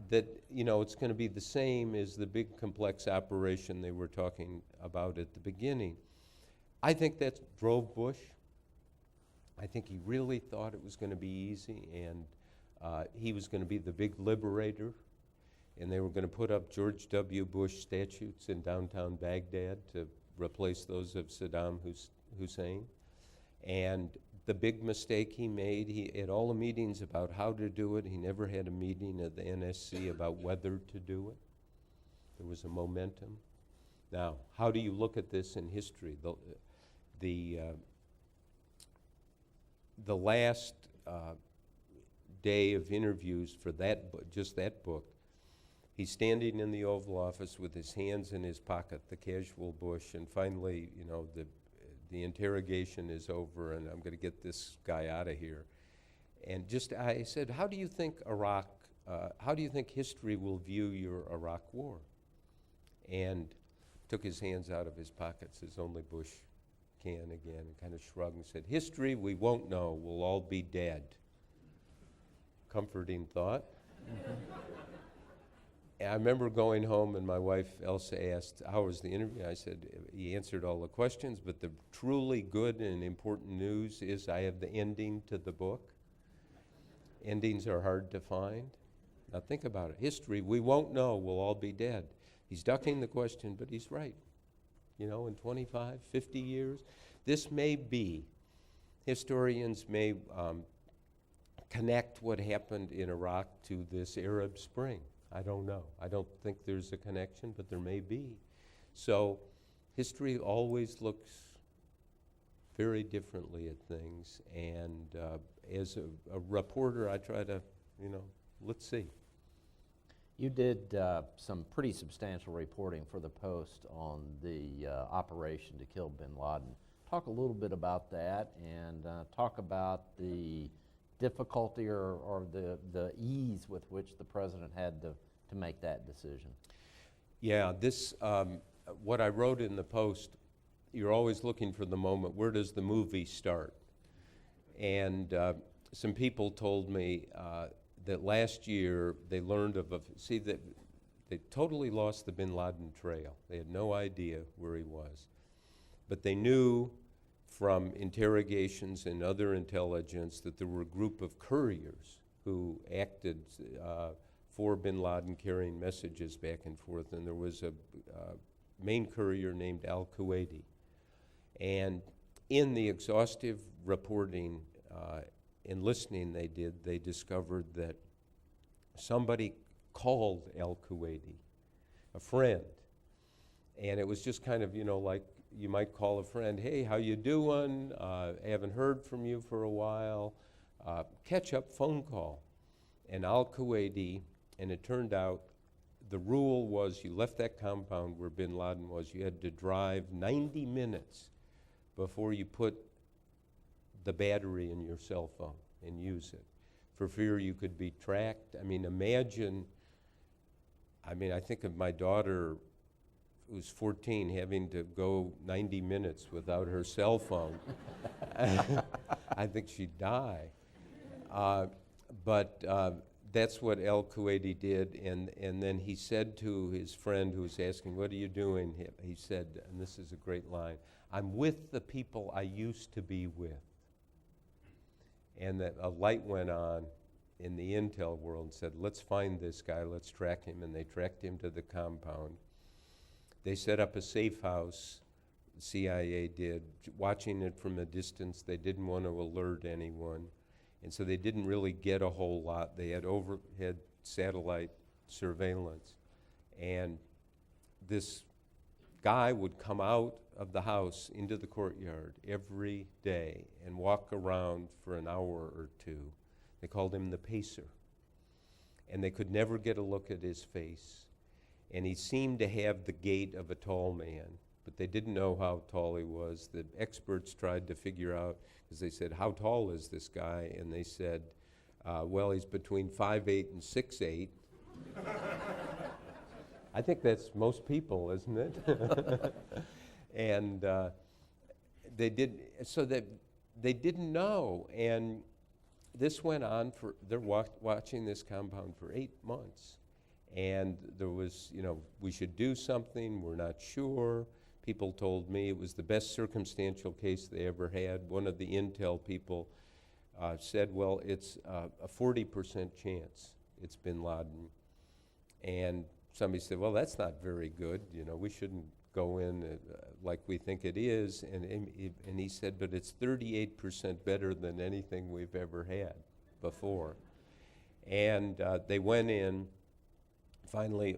that it's going to be the same as the big complex operation they were talking about at the beginning. I think that drove Bush. I think he really thought it was going to be easy, and he was going to be the big liberator, and they were going to put up George W. Bush statues in downtown Baghdad to replace those of Saddam Hussein. And the big mistake he made, at all the meetings about how to do it, he never had a meeting at the NSC about whether to do it. There was a momentum. Now, how do you look at this in history? The last day of interviews for just that book, he's standing in the Oval Office with his hands in his pocket, the casual Bush, and finally, the interrogation is over, and I'm going to get this guy out of here. And I said, how do you think history will view your Iraq war? And took his hands out of his pockets, as only Bush can again, and kind of shrugged and said, "History, we won't know. We'll all be dead." Comforting thought. And I remember going home, and my wife Elsa asked, "How was the interview?" I said, "He answered all the questions, but the truly good and important news is I have the ending to the book." Endings are hard to find. Now think about it. History, we won't know. We'll all be dead. He's ducking the question, but he's right. In 25, 50 years, this may be, historians may connect what happened in Iraq to this Arab Spring. I don't know. I don't think there's a connection, but there may be. So history always looks very differently at things, and as a reporter, I try to, let's see. You did some pretty substantial reporting for the Post on the operation to kill bin Laden. Talk a little bit about that, and talk about the difficulty or the ease with which the president had to make that decision. Yeah, what I wrote in the Post, you're always looking for the moment, where does the movie start? And some people told me that last year they learned that they totally lost the bin Laden trail. They had no idea where he was. But they knew from interrogations and other intelligence that there were a group of couriers who acted for bin Laden, carrying messages back and forth. And there was main courier named Al-Kuwaiti. And in the exhaustive reporting and listening they did, they discovered that somebody called Al-Kuwaiti, a friend. And it was just kind of, like you might call a friend, hey, how you doing? I haven't heard from you for a while. Catch-up phone call. And Al-Kuwaiti, and it turned out the rule was you left that compound where bin Laden was, you had to drive 90 minutes before you put the battery in your cell phone and use it, for fear you could be tracked. I mean, imagine, I think of my daughter who's 14 having to go 90 minutes without her cell phone. I think she'd die. But that's what Al-Kuwaiti did, and then he said to his friend who was asking, what are you doing? He said, and this is a great line, I'm with the people I used to be with. And that a light went on in the intel world and said, let's find this guy, let's track him, and they tracked him to the compound. They set up a safe house, the CIA did, watching it from a distance. They didn't want to alert anyone. And so they didn't really get a whole lot. They had overhead satellite surveillance. And this guy would come out of the house into the courtyard every day and walk around for an hour or two. They called him the pacer. And they could never get a look at his face. And he seemed to have the gait of a tall man, but they didn't know how tall he was. The experts tried to figure out, because they said, how tall is this guy? And they said, well, he's between 5'8" and 6'8". I think that's most people, isn't it? And they didn't know. And this went on they're watching this compound for 8 months. And there was, we should do something, we're not sure. People told me it was the best circumstantial case they ever had. One of the intel people said, well, it's a 40% chance it's bin Laden. And somebody said, well, that's not very good. We shouldn't go in like we think it is. And he said, but it's 38% better than anything we've ever had before. And they went in. Finally,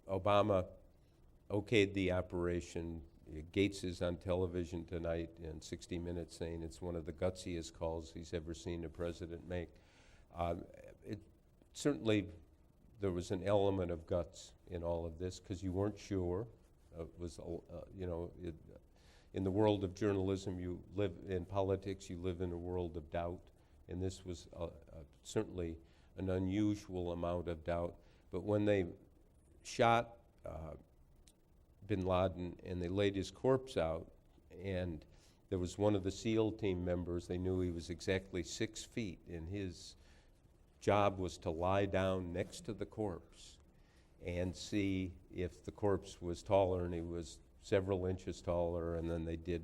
Obama okayed the operation. Gates is on television tonight in 60 Minutes saying it's one of the gutsiest calls he's ever seen a president make. Certainly, there was an element of guts in all of this because you weren't sure. It was, in the world of journalism, you live in politics, you live in a world of doubt, and this was certainly an unusual amount of doubt. But when they shot bin Laden and they laid his corpse out, and there was one of the SEAL team members, they knew he was exactly 6 feet, and his job was to lie down next to the corpse and see if the corpse was taller, and he was several inches taller, and then they did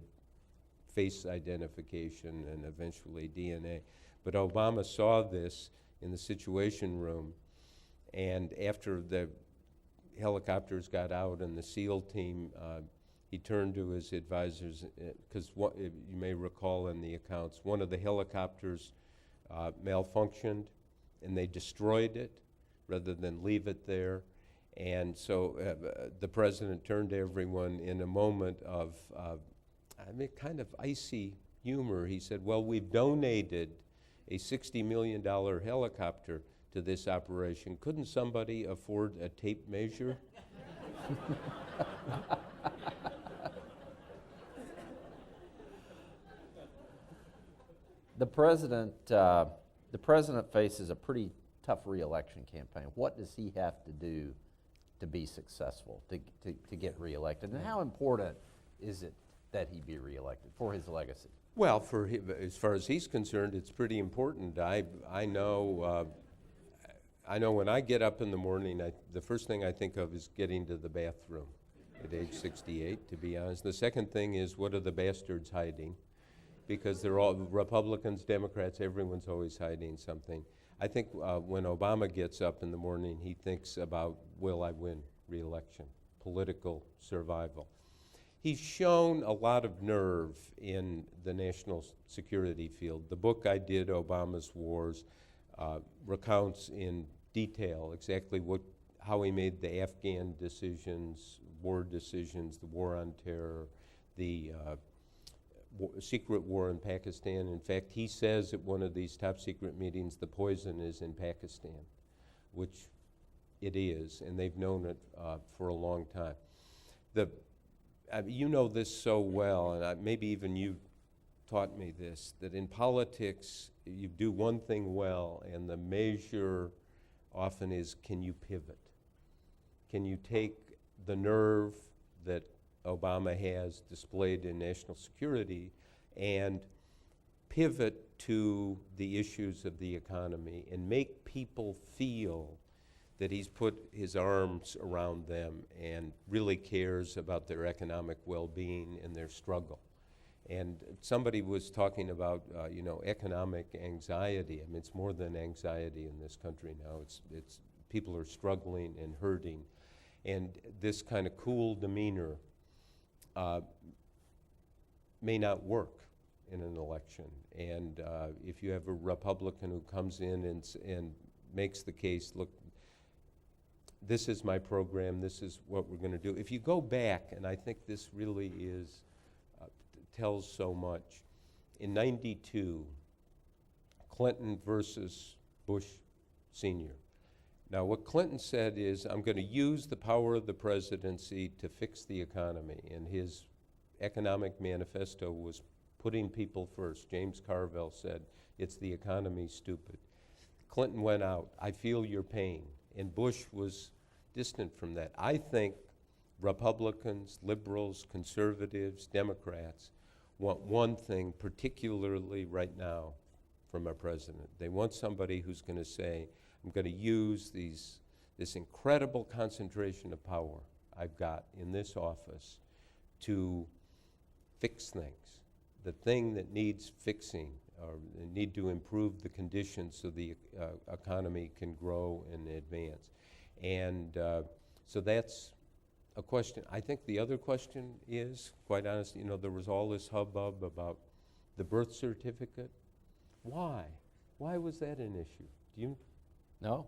face identification and eventually DNA. But Obama saw this in the Situation Room, and after the helicopters got out and the SEAL team, he turned to his advisors, because you may recall in the accounts, one of the helicopters malfunctioned, and they destroyed it rather than leave it there. And so the president turned to everyone in a moment of, kind of icy humor. He said, well, we've donated a $60 million helicopter to this operation. Couldn't somebody afford a tape measure? The president faces a pretty tough reelection campaign. What does he have to do to be successful, to get reelected? And how important is it that he be reelected for his legacy? Well, for him, as far as he's concerned, it's pretty important. I know when I get up in the morning, the first thing I think of is getting to the bathroom at age 68, to be honest. The second thing is, what are the bastards hiding? Because they're all Republicans, Democrats, everyone's always hiding something. I think when Obama gets up in the morning, he thinks about, will I win re-election? political survival. He's shown a lot of nerve in the national security field. The book I did, Obama's Wars, recounts in detail exactly how he made the Afghan decisions, the war on terror, the secret war in Pakistan. In fact, he says at one of these top secret meetings, the poison is in Pakistan, which it is, and they've known it for a long time. You know this so well, and maybe even you taught me this, that in politics, you do one thing well, and the measure often is, can you pivot? Can you take the nerve that Obama has displayed in national security and pivot to the issues of the economy and make people feel that he's put his arms around them and really cares about their economic well-being and their struggle. And somebody was talking about, economic anxiety. I mean, it's more than anxiety in this country now. It's people are struggling and hurting. And this kind of cool demeanor may not work in an election. And if you have a Republican who comes in and makes the case, look, this is my program, this is what we're going to do. If you go back, and I think this really tells so much, in '92, Clinton versus Bush Sr. Now, what Clinton said is, I'm going to use the power of the presidency to fix the economy, and his economic manifesto was putting people first. James Carville said, it's the economy, stupid. Clinton went out, I feel your pain, and Bush was distant from that. I think Republicans, liberals, conservatives, Democrats want one thing, particularly right now, from our president. They want somebody who's going to say, I'm going to use this incredible concentration of power I've got in this office to fix things. The thing that needs fixing, or need to improve the conditions so the economy can grow and advance. And so that's a question. I think the other question is, quite honestly, there was all this hubbub about the birth certificate. Why? Why was that an issue? Do you? No,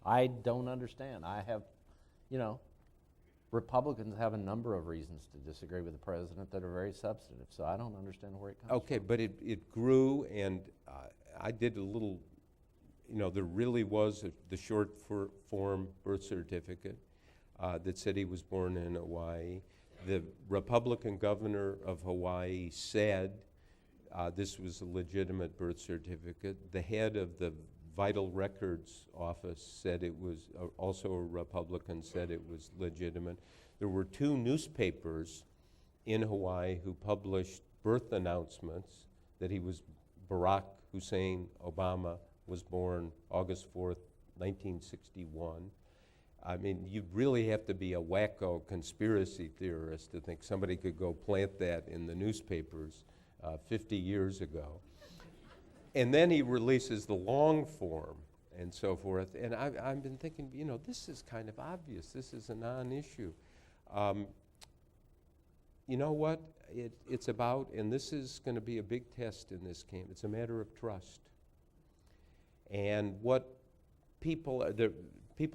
I don't understand. I have, Republicans have a number of reasons to disagree with the president that are very substantive, so I don't understand where it comes from. Okay, but it grew, and I did a little, there really was the short form birth certificate that said he was born in Hawaii. The Republican governor of Hawaii said this was a legitimate birth certificate. The head of the Vital Records Office said it was, also a Republican, said it was legitimate. There were two newspapers in Hawaii who published birth announcements that he was, Barack Hussein Obama was born August 4th, 1961. I mean, you really have to be a wacko conspiracy theorist to think somebody could go plant that in the newspapers 50 years ago. And then he releases the long form and so forth. And I've been thinking, this is kind of obvious. This is a non-issue. You know what it's about? And this is going to be a big test in this game. It's a matter of trust. And what people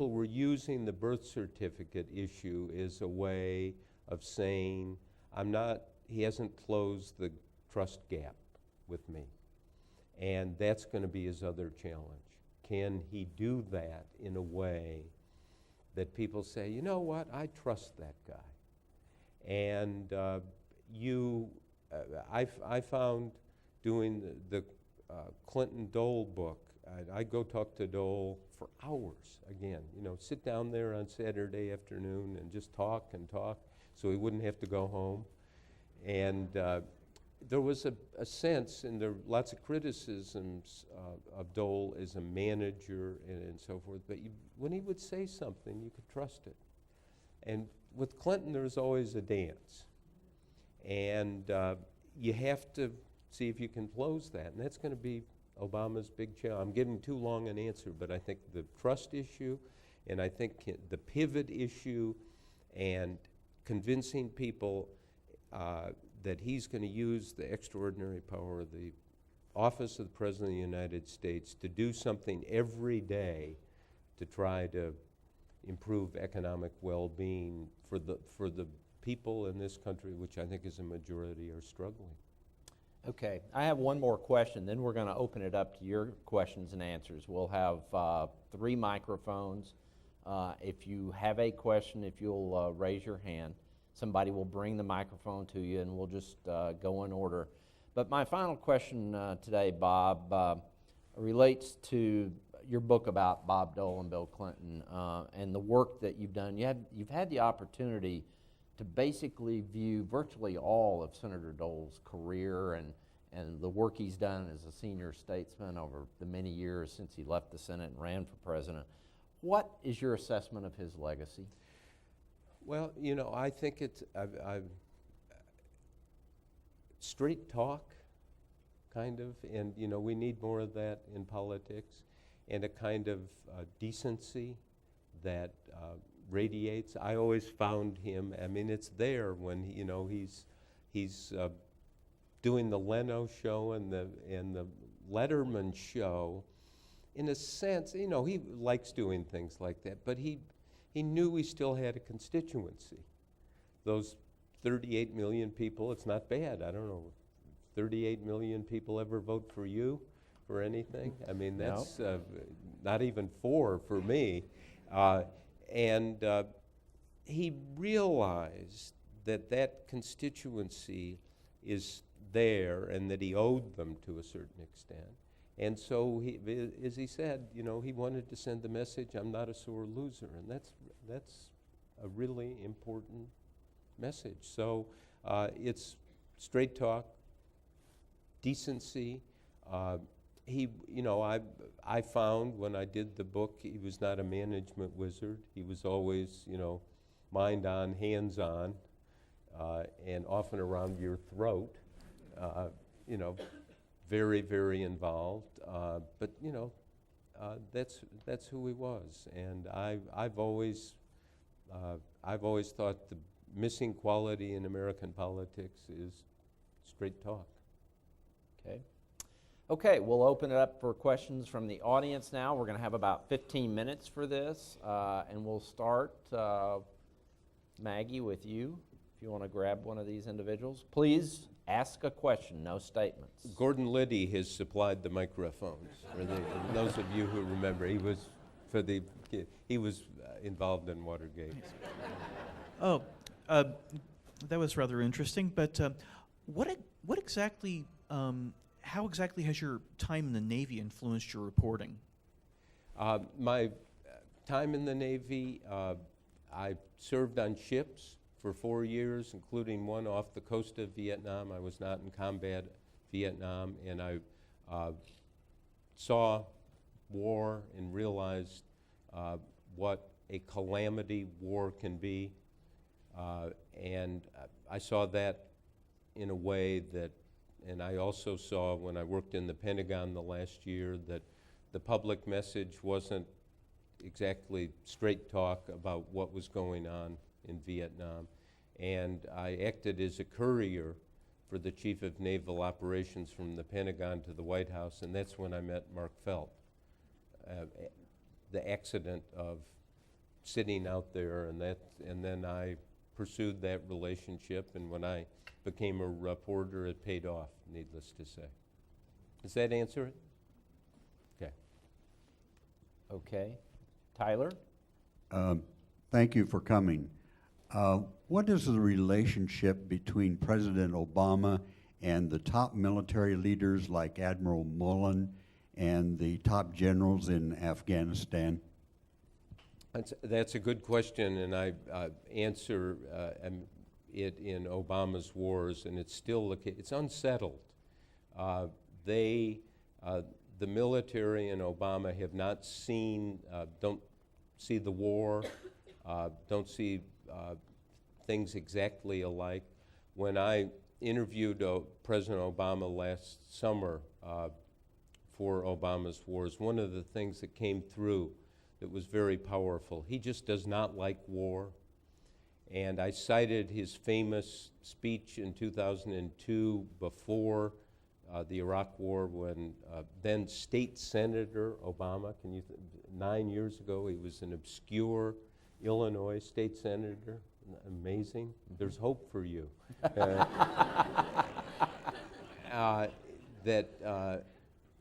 were using the birth certificate issue as a way of saying, he hasn't closed the trust gap with me. And that's going to be his other challenge. Can he do that in a way that people say, you know what, I trust that guy? And I found doing the Clinton Dole book, I'd go talk to Dole for hours again, sit down there on Saturday afternoon and just talk and talk so he wouldn't have to go home. And there was a sense, and there are lots of criticisms of Dole as a manager and so forth, but when he would say something, you could trust it. And with Clinton, there was always a dance. And you have to see if you can close that, and that's going to be Obama's big challenge. I'm giving too long an answer, but I think the trust issue, and I think the pivot issue, and convincing people that he's going to use the extraordinary power of the office of the President of the United States to do something every day to try to improve economic well-being for the people in this country, which I think is a majority, are struggling. Okay, I have one more question, then we're going to open it up to your questions and answers. We'll have 3 microphones. If you have a question, if you'll raise your hand, somebody will bring the microphone to you, and we'll just go in order. But my final question today, Bob, relates to your book about Bob Dole and Bill Clinton and the work that you've done. You've had the opportunity to basically view virtually all of Senator Dole's career and the work he's done as a senior statesman over the many years since he left the Senate and ran for president. What is your assessment of his legacy? Well, you know, I think it's straight talk, kind of, and you know, we need more of that in politics, and a kind of decency that radiates. I always found him, I mean, it's there when you know he's doing the Leno show and the Letterman show. In a sense, you know, he likes doing things like that, but he knew he still had a constituency. Those 38 million people, it's not bad. I don't know, 38 million people ever vote for you for anything? I mean, that's not even 4 for me. And he realized that constituency is there and that he owed them to a certain extent. And so, as he said, you know, he wanted to send the message, I'm not a sore loser, and that's a really important message. So it's straight talk, decency. You know, I found when I did the book, he was not a management wizard. He was always, you know, mind on, hands on, and often around your throat. You know, very, very involved. But you know, that's who he was, and I've always thought the missing quality in American politics is straight talk. Okay. Okay, we'll open it up for questions from the audience now. We're going to have about 15 minutes for this, and we'll start, Maggie, with you. If you want to grab one of these individuals, please ask a question, no statements. Gordon Liddy has supplied the microphones. For those of you who remember, he was involved in Watergate. Oh, that was rather interesting. But what exactly? How exactly has your time in the Navy influenced your reporting? My time in the Navy, I served on ships for 4 years, including one off the coast of Vietnam. I was not in combat Vietnam, and I saw war and realized what a calamity war can be. And I saw that in a way that, and I also saw when I worked in the Pentagon the last year, that the public message wasn't exactly straight talk about what was going on in Vietnam. And I acted as a courier for the Chief of Naval Operations from the Pentagon to the White House, and that's when I met Mark Felt. The accident of sitting out there, and then I pursued that relationship, and when I became a reporter, it paid off, needless to say. Does that answer it? Okay. Okay. Tyler? Thank you for coming. What is the relationship between President Obama and the top military leaders like Admiral Mullen and the top generals in Afghanistan? That's a good question, and I answer it in Obama's wars, and it's still the case. It's unsettled. The military and Obama have not seen, don't see the war, don't see things exactly alike. When I interviewed President Obama last summer for Obama's wars, one of the things that came through that was very powerful, he just does not like war, And I cited his famous speech in 2002 before the Iraq War when then State Senator Obama, 9 years ago, he was an obscure Illinois state senator. Amazing. There's hope for you. That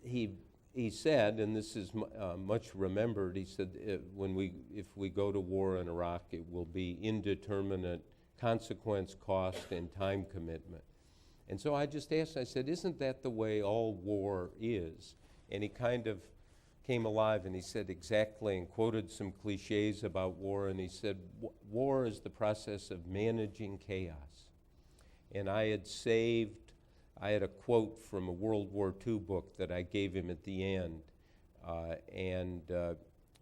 he said, and this is much remembered, he said, if we go to war in Iraq, it will be indeterminate consequence, cost, and time commitment. And so I just asked, I said, isn't that the way all war is? And he kind of came alive and he said exactly, and quoted some cliches about war, and he said, war is the process of managing chaos. And I had a quote from a World War II book that I gave him at the end, and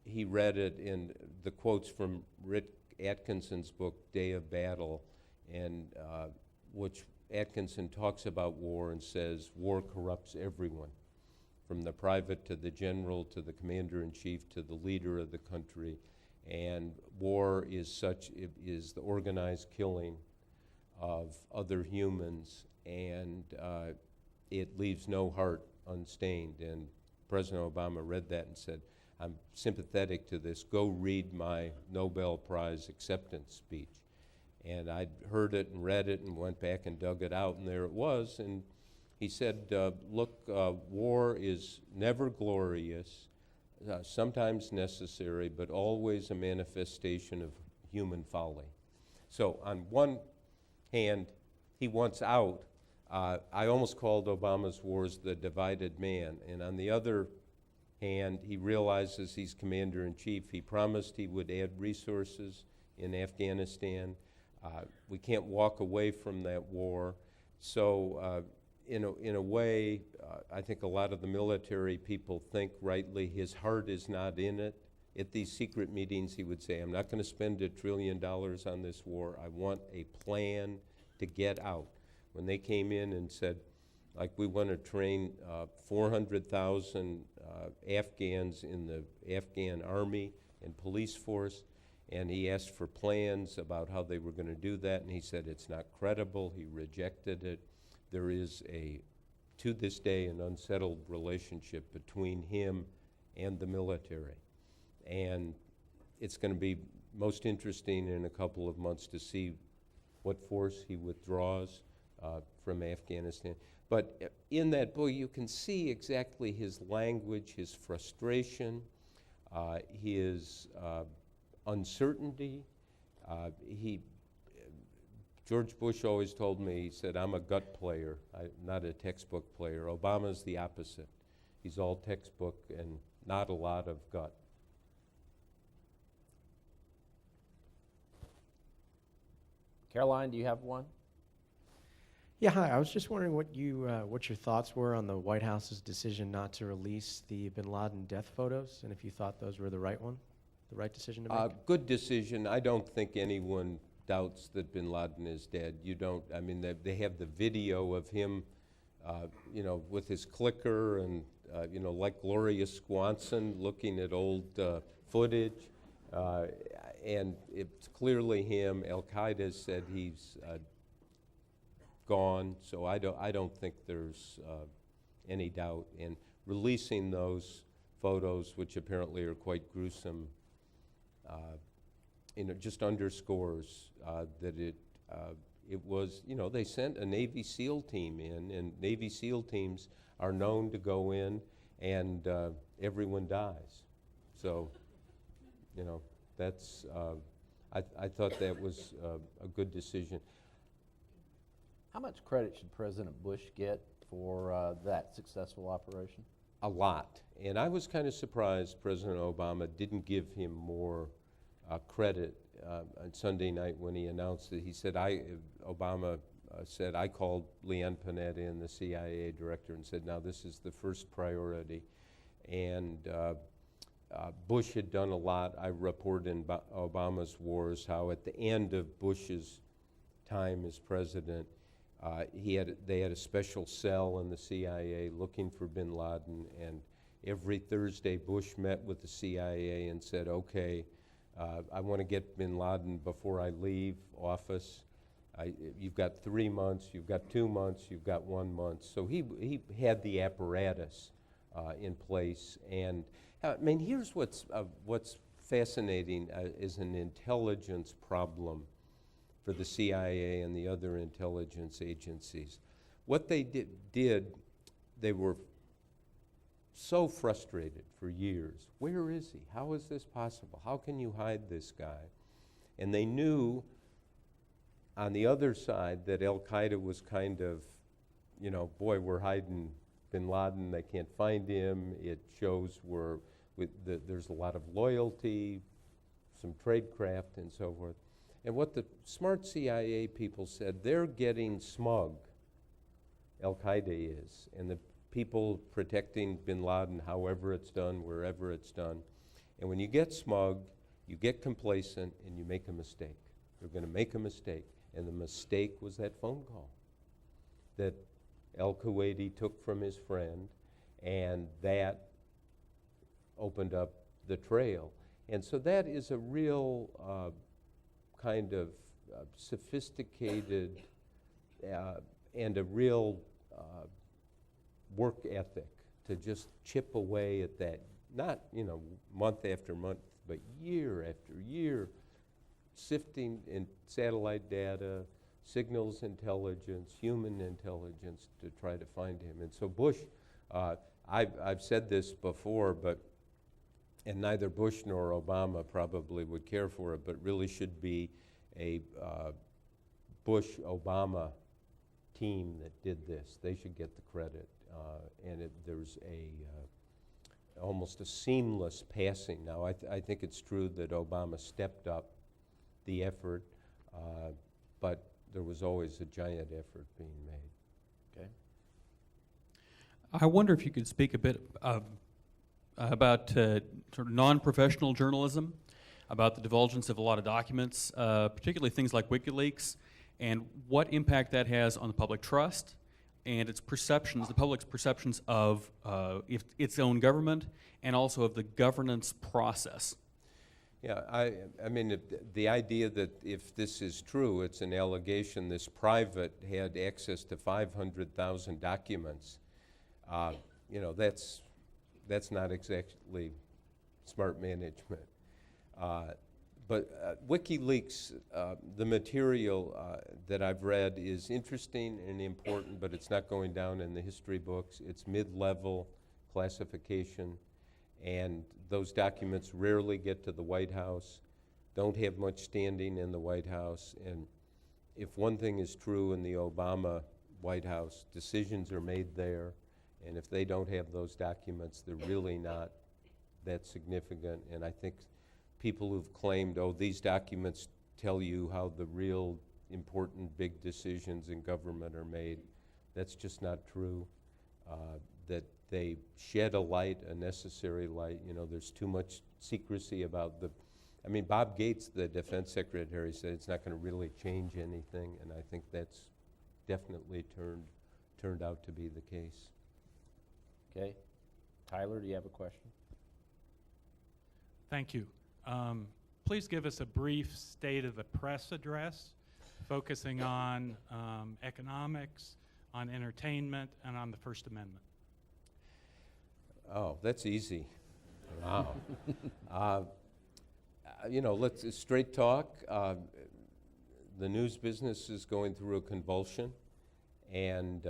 he read it in the quotes from Rick Atkinson's book, Day of Battle, and which Atkinson talks about war and says, war corrupts everyone, from the private to the general to the commander-in-chief to the leader of the country, and war is the organized killing of other humans, and it leaves no heart unstained. And President Obama read that and said, I'm sympathetic to this. Go read my Nobel Prize acceptance speech. And I'd heard it and read it and went back and dug it out, and there it was. And he said, look, war is never glorious, sometimes necessary, but always a manifestation of human folly. So on one hand, he wants out. I almost called Obama's wars the divided man. And on the other hand, he realizes he's commander-in-chief. He promised he would add resources in Afghanistan. We can't walk away from that war. So in a way, I think a lot of the military people think rightly his heart is not in it. At these secret meetings, he would say, I'm not going to spend $1 trillion on this war. I want a plan to get out. When they came in and said, like, we want to train 400,000 Afghans in the Afghan army and police force, and he asked for plans about how they were going to do that, and he said it's not credible. He rejected it. There is to this day, an unsettled relationship between him and the military. And it's going to be most interesting in a couple of months to see what force he withdraws from Afghanistan. But in that book, you can see exactly his language, his frustration, his uncertainty. George Bush always told me, he said, I'm a gut player, not a textbook player. Obama's the opposite. He's all textbook and not a lot of gut. Caroline, do you have one? Yeah, hi. I was just wondering what your thoughts were on the White House's decision not to release the bin Laden death photos, and if you thought those were the right decision to make. Good decision. I don't think anyone doubts that bin Laden is dead. You don't. I mean, they have the video of him, with his clicker and like Gloria Swanson looking at old footage, and it's clearly him. Al Qaeda said he's gone, so I don't think there's any doubt. And releasing those photos, which apparently are quite gruesome, just underscores that it was, they sent a Navy SEAL team in, and Navy SEAL teams are known to go in and everyone dies. So, that's, I thought that was a good decision. How much credit should President Bush get for that successful operation? A lot. And I was kind of surprised President Obama didn't give him more credit on Sunday night when he announced it. He said, Obama said, I called Leon Panetta in, the CIA director, and said, now this is the first priority. And Bush had done a lot. I reported in Obama's wars how at the end of Bush's time as president, they had a special cell in the CIA looking for bin Laden, and every Thursday Bush met with the CIA and said, okay, I want to get bin Laden before I leave office. You've got 3 months, you've got 2 months, you've got 1 month. So he had the apparatus in place. And I mean, here's what's fascinating is an intelligence problem for the CIA and the other intelligence agencies. What they did, they were so frustrated for years. Where is he? How is this possible? How can you hide this guy? And they knew on the other side that Al-Qaeda was kind of, you know, boy, we're hiding bin Laden, they can't find him. It shows there's a lot of loyalty, some tradecraft and so forth. And what the smart CIA people said, they're getting smug, Al-Qaeda is, and the people protecting bin Laden, however it's done, wherever it's done. And when you get smug, you get complacent, and you make a mistake. You're going to make a mistake. And the mistake was that phone call that al-Kuwaiti took from his friend, and that opened up the trail. And so that is a real kind of sophisticated and a real work ethic to just chip away at that, not, you know, month after month, but year after year, sifting in satellite data, signals intelligence, human intelligence to try to find him. And so Bush, I've said this before, and neither Bush nor Obama probably would care for it, but really should be a Bush-Obama team that did this. They should get the credit. And there's almost a seamless passing. Now, I think it's true that Obama stepped up the effort, but there was always a giant effort being made. Okay. I wonder if you could speak a bit about sort of non-professional journalism, about the divulgence of a lot of documents, particularly things like WikiLeaks, and what impact that has on the public trust and its perceptions, the public's perceptions of its own government and also of the governance process. Yeah, I mean, the idea that if this is true, it's an allegation, this private had access to 500,000 documents, you know, that's not exactly smart management. But WikiLeaks, the material that I've read is interesting and important, but it's not going down in the history books. It's mid-level classification, and those documents rarely get to the White House, don't have much standing in the White House, and if one thing is true in the Obama White House, decisions are made there, and if they don't have those documents, they're really not that significant. And I think people who've claimed, oh, these documents tell you how the real important big decisions in government are made, that's just not true. That they shed a light, a necessary light. You know, there's too much secrecy about I mean, Bob Gates, the defense secretary, said it's not going to really change anything, and I think that's definitely turned out to be the case. Okay. Tyler, do you have a question? Thank you. Please give us a brief state of the press address, focusing on economics, on entertainment, and on the First Amendment. Oh, that's easy. Wow. You know, let's straight talk. The news business is going through a convulsion, and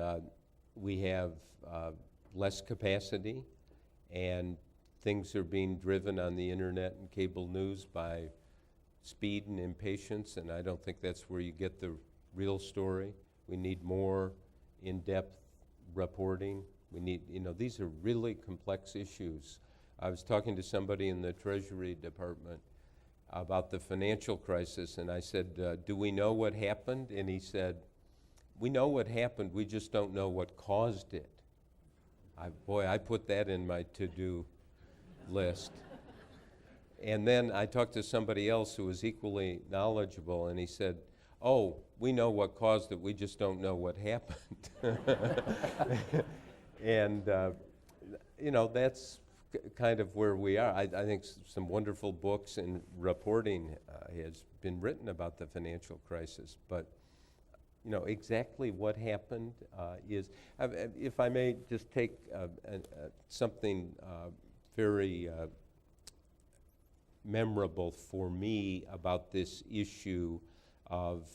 we have less capacity, and things are being driven on the internet and cable news by speed and impatience, and I don't think that's where you get the real story. We need more in-depth reporting. We need, you know, these are really complex issues. I was talking to somebody in the Treasury Department about the financial crisis, and I said, do we know what happened? And he said, we know what happened, we just don't know what caused it. I put that in my to-do list. And then I talked to somebody else who was equally knowledgeable, and he said, oh, we know what caused it, we just don't know what happened. And, you know, that's kind of where we are. I think some wonderful books and reporting has been written about the financial crisis, but you know, exactly what happened is, if I may just take something very memorable for me about this issue of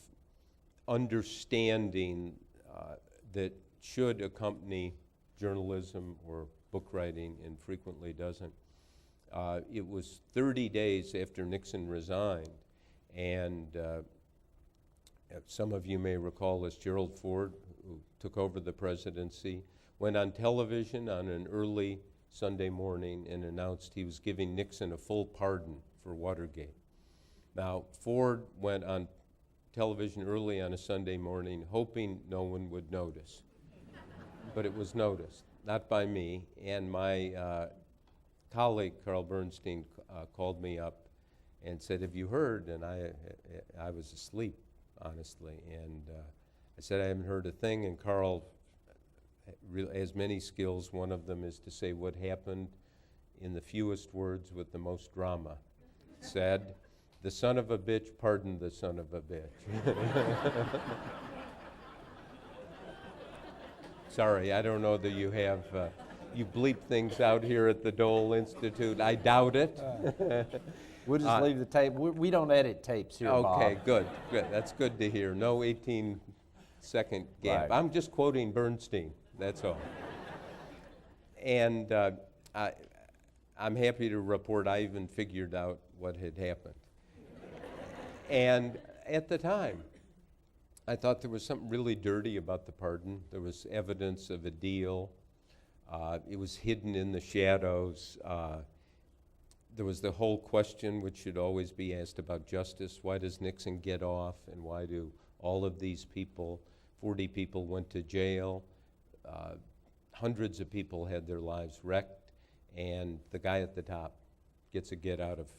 understanding that should accompany journalism or book writing, and frequently doesn't. It was 30 days after Nixon resigned, and some of you may recall as Gerald Ford, who took over the presidency, went on television on an early Sunday morning and announced he was giving Nixon a full pardon for Watergate. Now, Ford went on television early on a Sunday morning hoping no one would notice, but it was noticed, not by me, and my colleague, Carl Bernstein, called me up and said, "Have you heard?" And I was asleep, honestly, and I said, "I haven't heard a thing," and Carl has many skills. One of them is to say what happened in the fewest words with the most drama. Said, "The son of a bitch pardoned the son of a bitch." Sorry, I don't know that you have, you bleep things out here at the Dole Institute. I doubt it. We'll just leave the tape. We don't edit tapes here, Bob. Okay, good. That's good to hear. No 18-second gap. Right. I'm just quoting Bernstein, that's all. And I'm happy to report I even figured out what had happened. And at the time, I thought there was something really dirty about the pardon. There was evidence of a deal. It was hidden in the shadows. There was the whole question, which should always be asked, about justice. Why does Nixon get off, and why do all of these people, 40 people, went to jail? Hundreds of people had their lives wrecked, and the guy at the top gets a get out of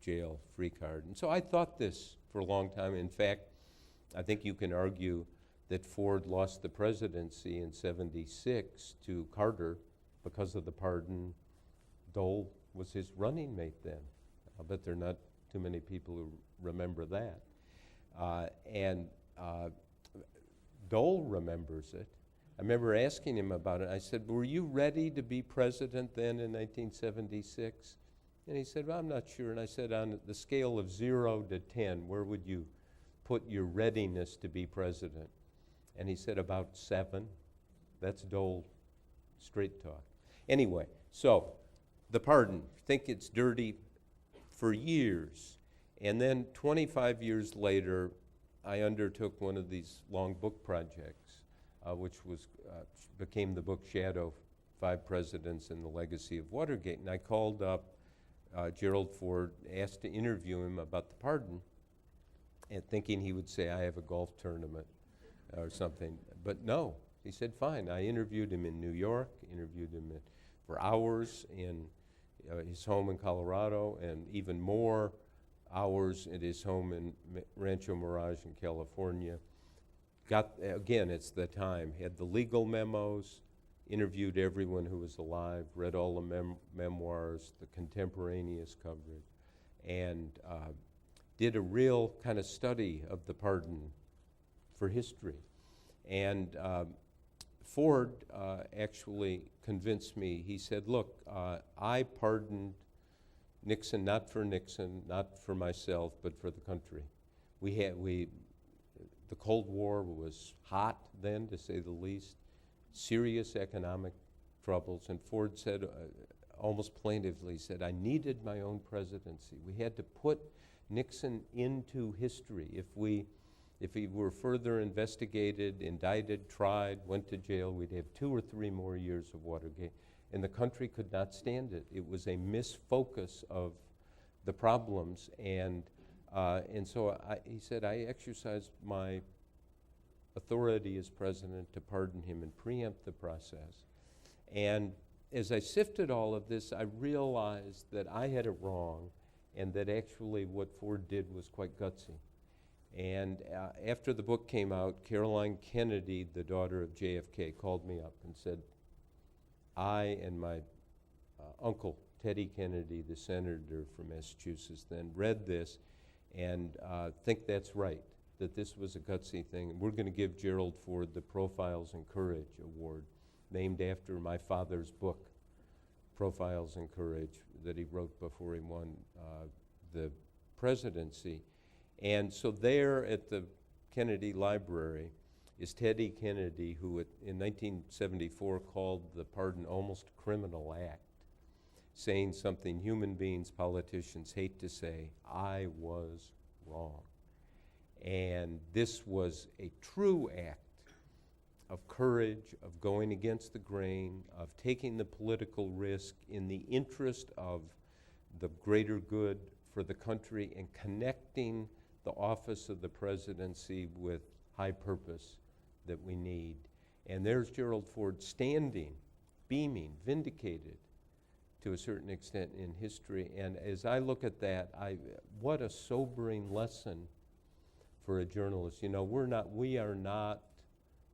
jail free card. And so I thought this for a long time. In fact, I think you can argue that Ford lost the presidency in '76 to Carter because of the pardon. Dole was his running mate then. I bet there are not too many people who remember that. And Dole remembers it. I remember asking him about it. I said, "Were you ready to be president then in 1976? And he said, "Well, I'm not sure." And I said, "On the scale of 0 to 10, where would you put your readiness to be president?" And he said, "About 7. That's Dole straight talk. Anyway, so the pardon, think it's dirty for years. And then 25 years later, I undertook one of these long book projects, which became the book Shadow, 5 Presidents and the Legacy of Watergate. And I called up Gerald Ford, asked to interview him about the pardon, and thinking he would say, "I have a golf tournament," or something. But no, he said, "Fine." I interviewed him in New York, interviewed him for hours in his home in Colorado, and even more hours at his home in Rancho Mirage in California. Again, it's the time. Had the legal memos, interviewed everyone who was alive, read all the memoirs, the contemporaneous coverage, and did a real kind of study of the pardon for history. And Ford actually convinced me. He said, "Look, I pardoned Nixon, not for myself, but for the country. The Cold War was hot then, to say the least, serious economic troubles." And Ford said, almost plaintively, said, "I needed my own presidency. We had to put Nixon into history. If he were further investigated, indicted, tried, went to jail, we'd have 2 or 3 more years of Watergate. And the country could not stand it. It was a misfocus of the problems." And so he said, "I exercised my authority as president to pardon him and preempt the process." And as I sifted all of this, I realized that I had it wrong, and that actually what Ford did was quite gutsy. And after the book came out, Caroline Kennedy, the daughter of JFK, called me up and said, "I and my uncle, Teddy Kennedy, the senator from Massachusetts, then read this and think that's right, that this was a gutsy thing. And we're going to give Gerald Ford the Profiles in Courage Award, named after my father's book, Profiles in Courage, that he wrote before he won the presidency. And so there at the Kennedy Library is Teddy Kennedy, who in 1974 called the pardon almost a criminal act, saying something human beings, politicians hate to say, I was wrong. And this was a true act of courage, of going against the grain, of taking the political risk in the interest of the greater good for the country and connecting the office of the presidency with high purpose that we need. And there's Gerald Ford standing, beaming, vindicated to a certain extent in history. And as I look at that, what a sobering lesson for a journalist. You know, we are not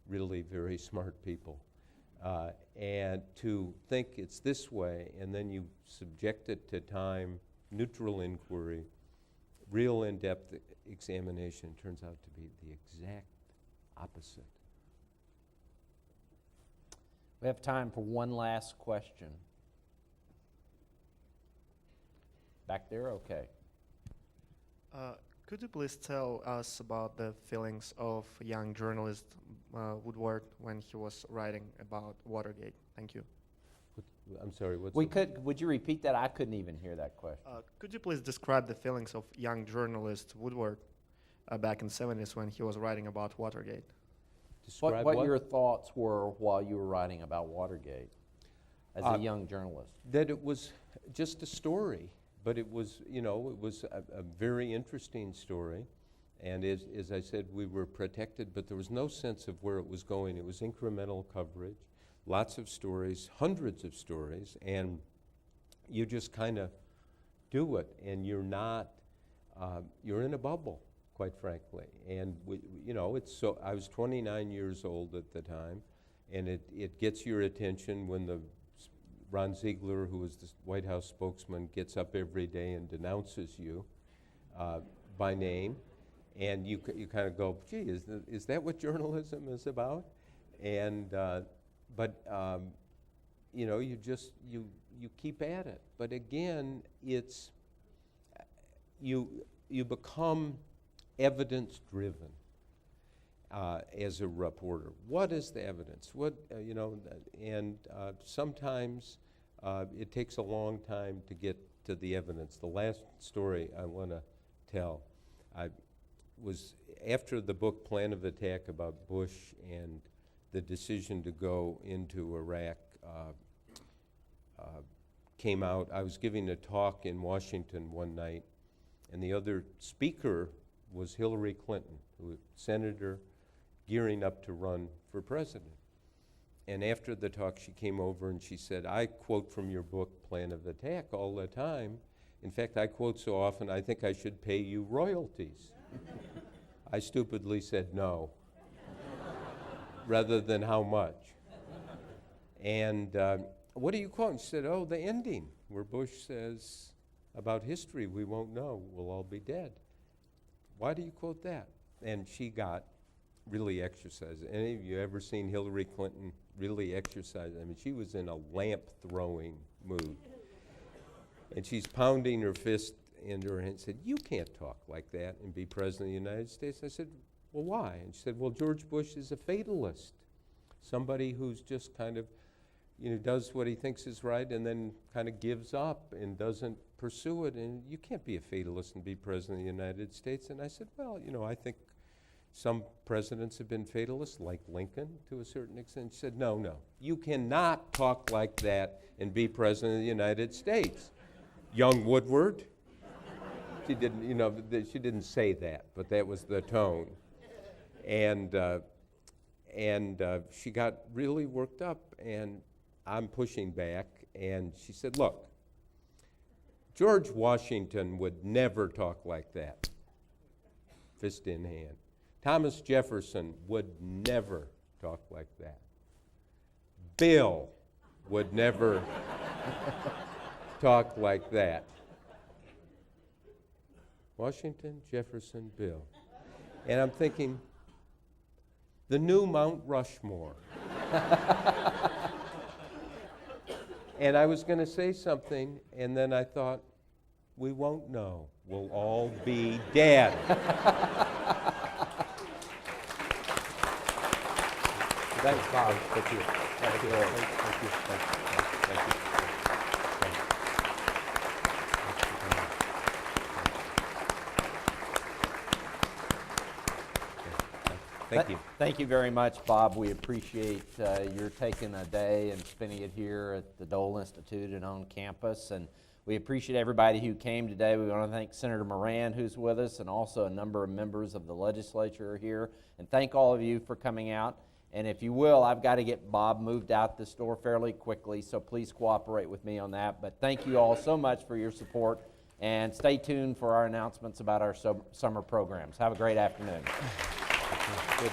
really very smart people. And to think it's this way, and then you subject it to time, neutral inquiry, real in-depth examination, turns out to be the exact opposite. We have time for one last question. Back there, okay. Could you please tell us about the feelings of young journalist Woodward when he was writing about Watergate? Thank you. I'm sorry, what's Would you repeat that? I couldn't even hear that question. Could you please describe the feelings of young journalist Woodward back in the 70s when he was writing about Watergate? describe What your thoughts were while you were writing about Watergate as a young journalist? That it was just a story, but it was, you know, it was a very interesting story. And as I said, we were protected, but there was no sense of where it was going. It was incremental coverage, lots of stories, hundreds of stories, and you just kind of do it, and you're not, you're in a bubble, quite frankly. And you know, it's so. I was 29 years old at the time, and it gets your attention when the Ron Ziegler, who was the White House spokesman, gets up every day and denounces you by name. And you kind of go, gee, is that what journalism is about? And but you know, you keep at it. But again, it's you become evidence driven as a reporter. What is the evidence? What you know? And sometimes it takes a long time to get to the evidence. The last story I want to tell, was after the book Plan of Attack about Bush and the decision to go into Iraq came out. I was giving a talk in Washington one night, and the other speaker was Hillary Clinton, who was senator gearing up to run for president. And after the talk, she came over and she said, I quote from your book Plan of Attack all the time. In fact, I quote so often, I think I should pay you royalties. I stupidly said no, rather than how much. And what do you quote? And she said, oh, the ending, where Bush says, about history we won't know, we'll all be dead. Why do you quote that? And she got really exercised. Any of you ever seen Hillary Clinton really exercise? I mean, she was in a lamp-throwing mood. And she's pounding her fist into her hand and said, you can't talk like that and be president of the United States. I said, well, why? And she said, well, George Bush is a fatalist, somebody who's just kind of, you know, does what he thinks is right and then kind of gives up and doesn't pursue it. And you can't be a fatalist and be president of the United States. And I said, well, you know, I think some presidents have been fatalists, like Lincoln to a certain extent. She said, no, you cannot talk like that and be president of the United States. Young Woodward. She didn't, you know, she didn't say that, but that was the tone. And she got really worked up, and I'm pushing back, and she said, look, George Washington would never talk like that, fist in hand. Thomas Jefferson would never talk like that. Bill would never talk like that. Washington, Jefferson, Bill. And I'm thinking, the new Mount Rushmore. And I was going to say something, and then I thought, we won't know. We'll all be dead. Thanks, Bob. Thank you. Thank you. Thank you. Thank you. Thank you. Thank you very much, Bob. We appreciate your taking a day and spending it here at the Dole Institute and on campus. And we appreciate everybody who came today. We want to thank Senator Moran, who's with us, and also a number of members of the legislature are here. And thank all of you for coming out. And if you will, I've got to get Bob moved out this door fairly quickly, so please cooperate with me on that. But thank you all so much for your support, and stay tuned for our announcements about our summer programs. Have a great afternoon. Good.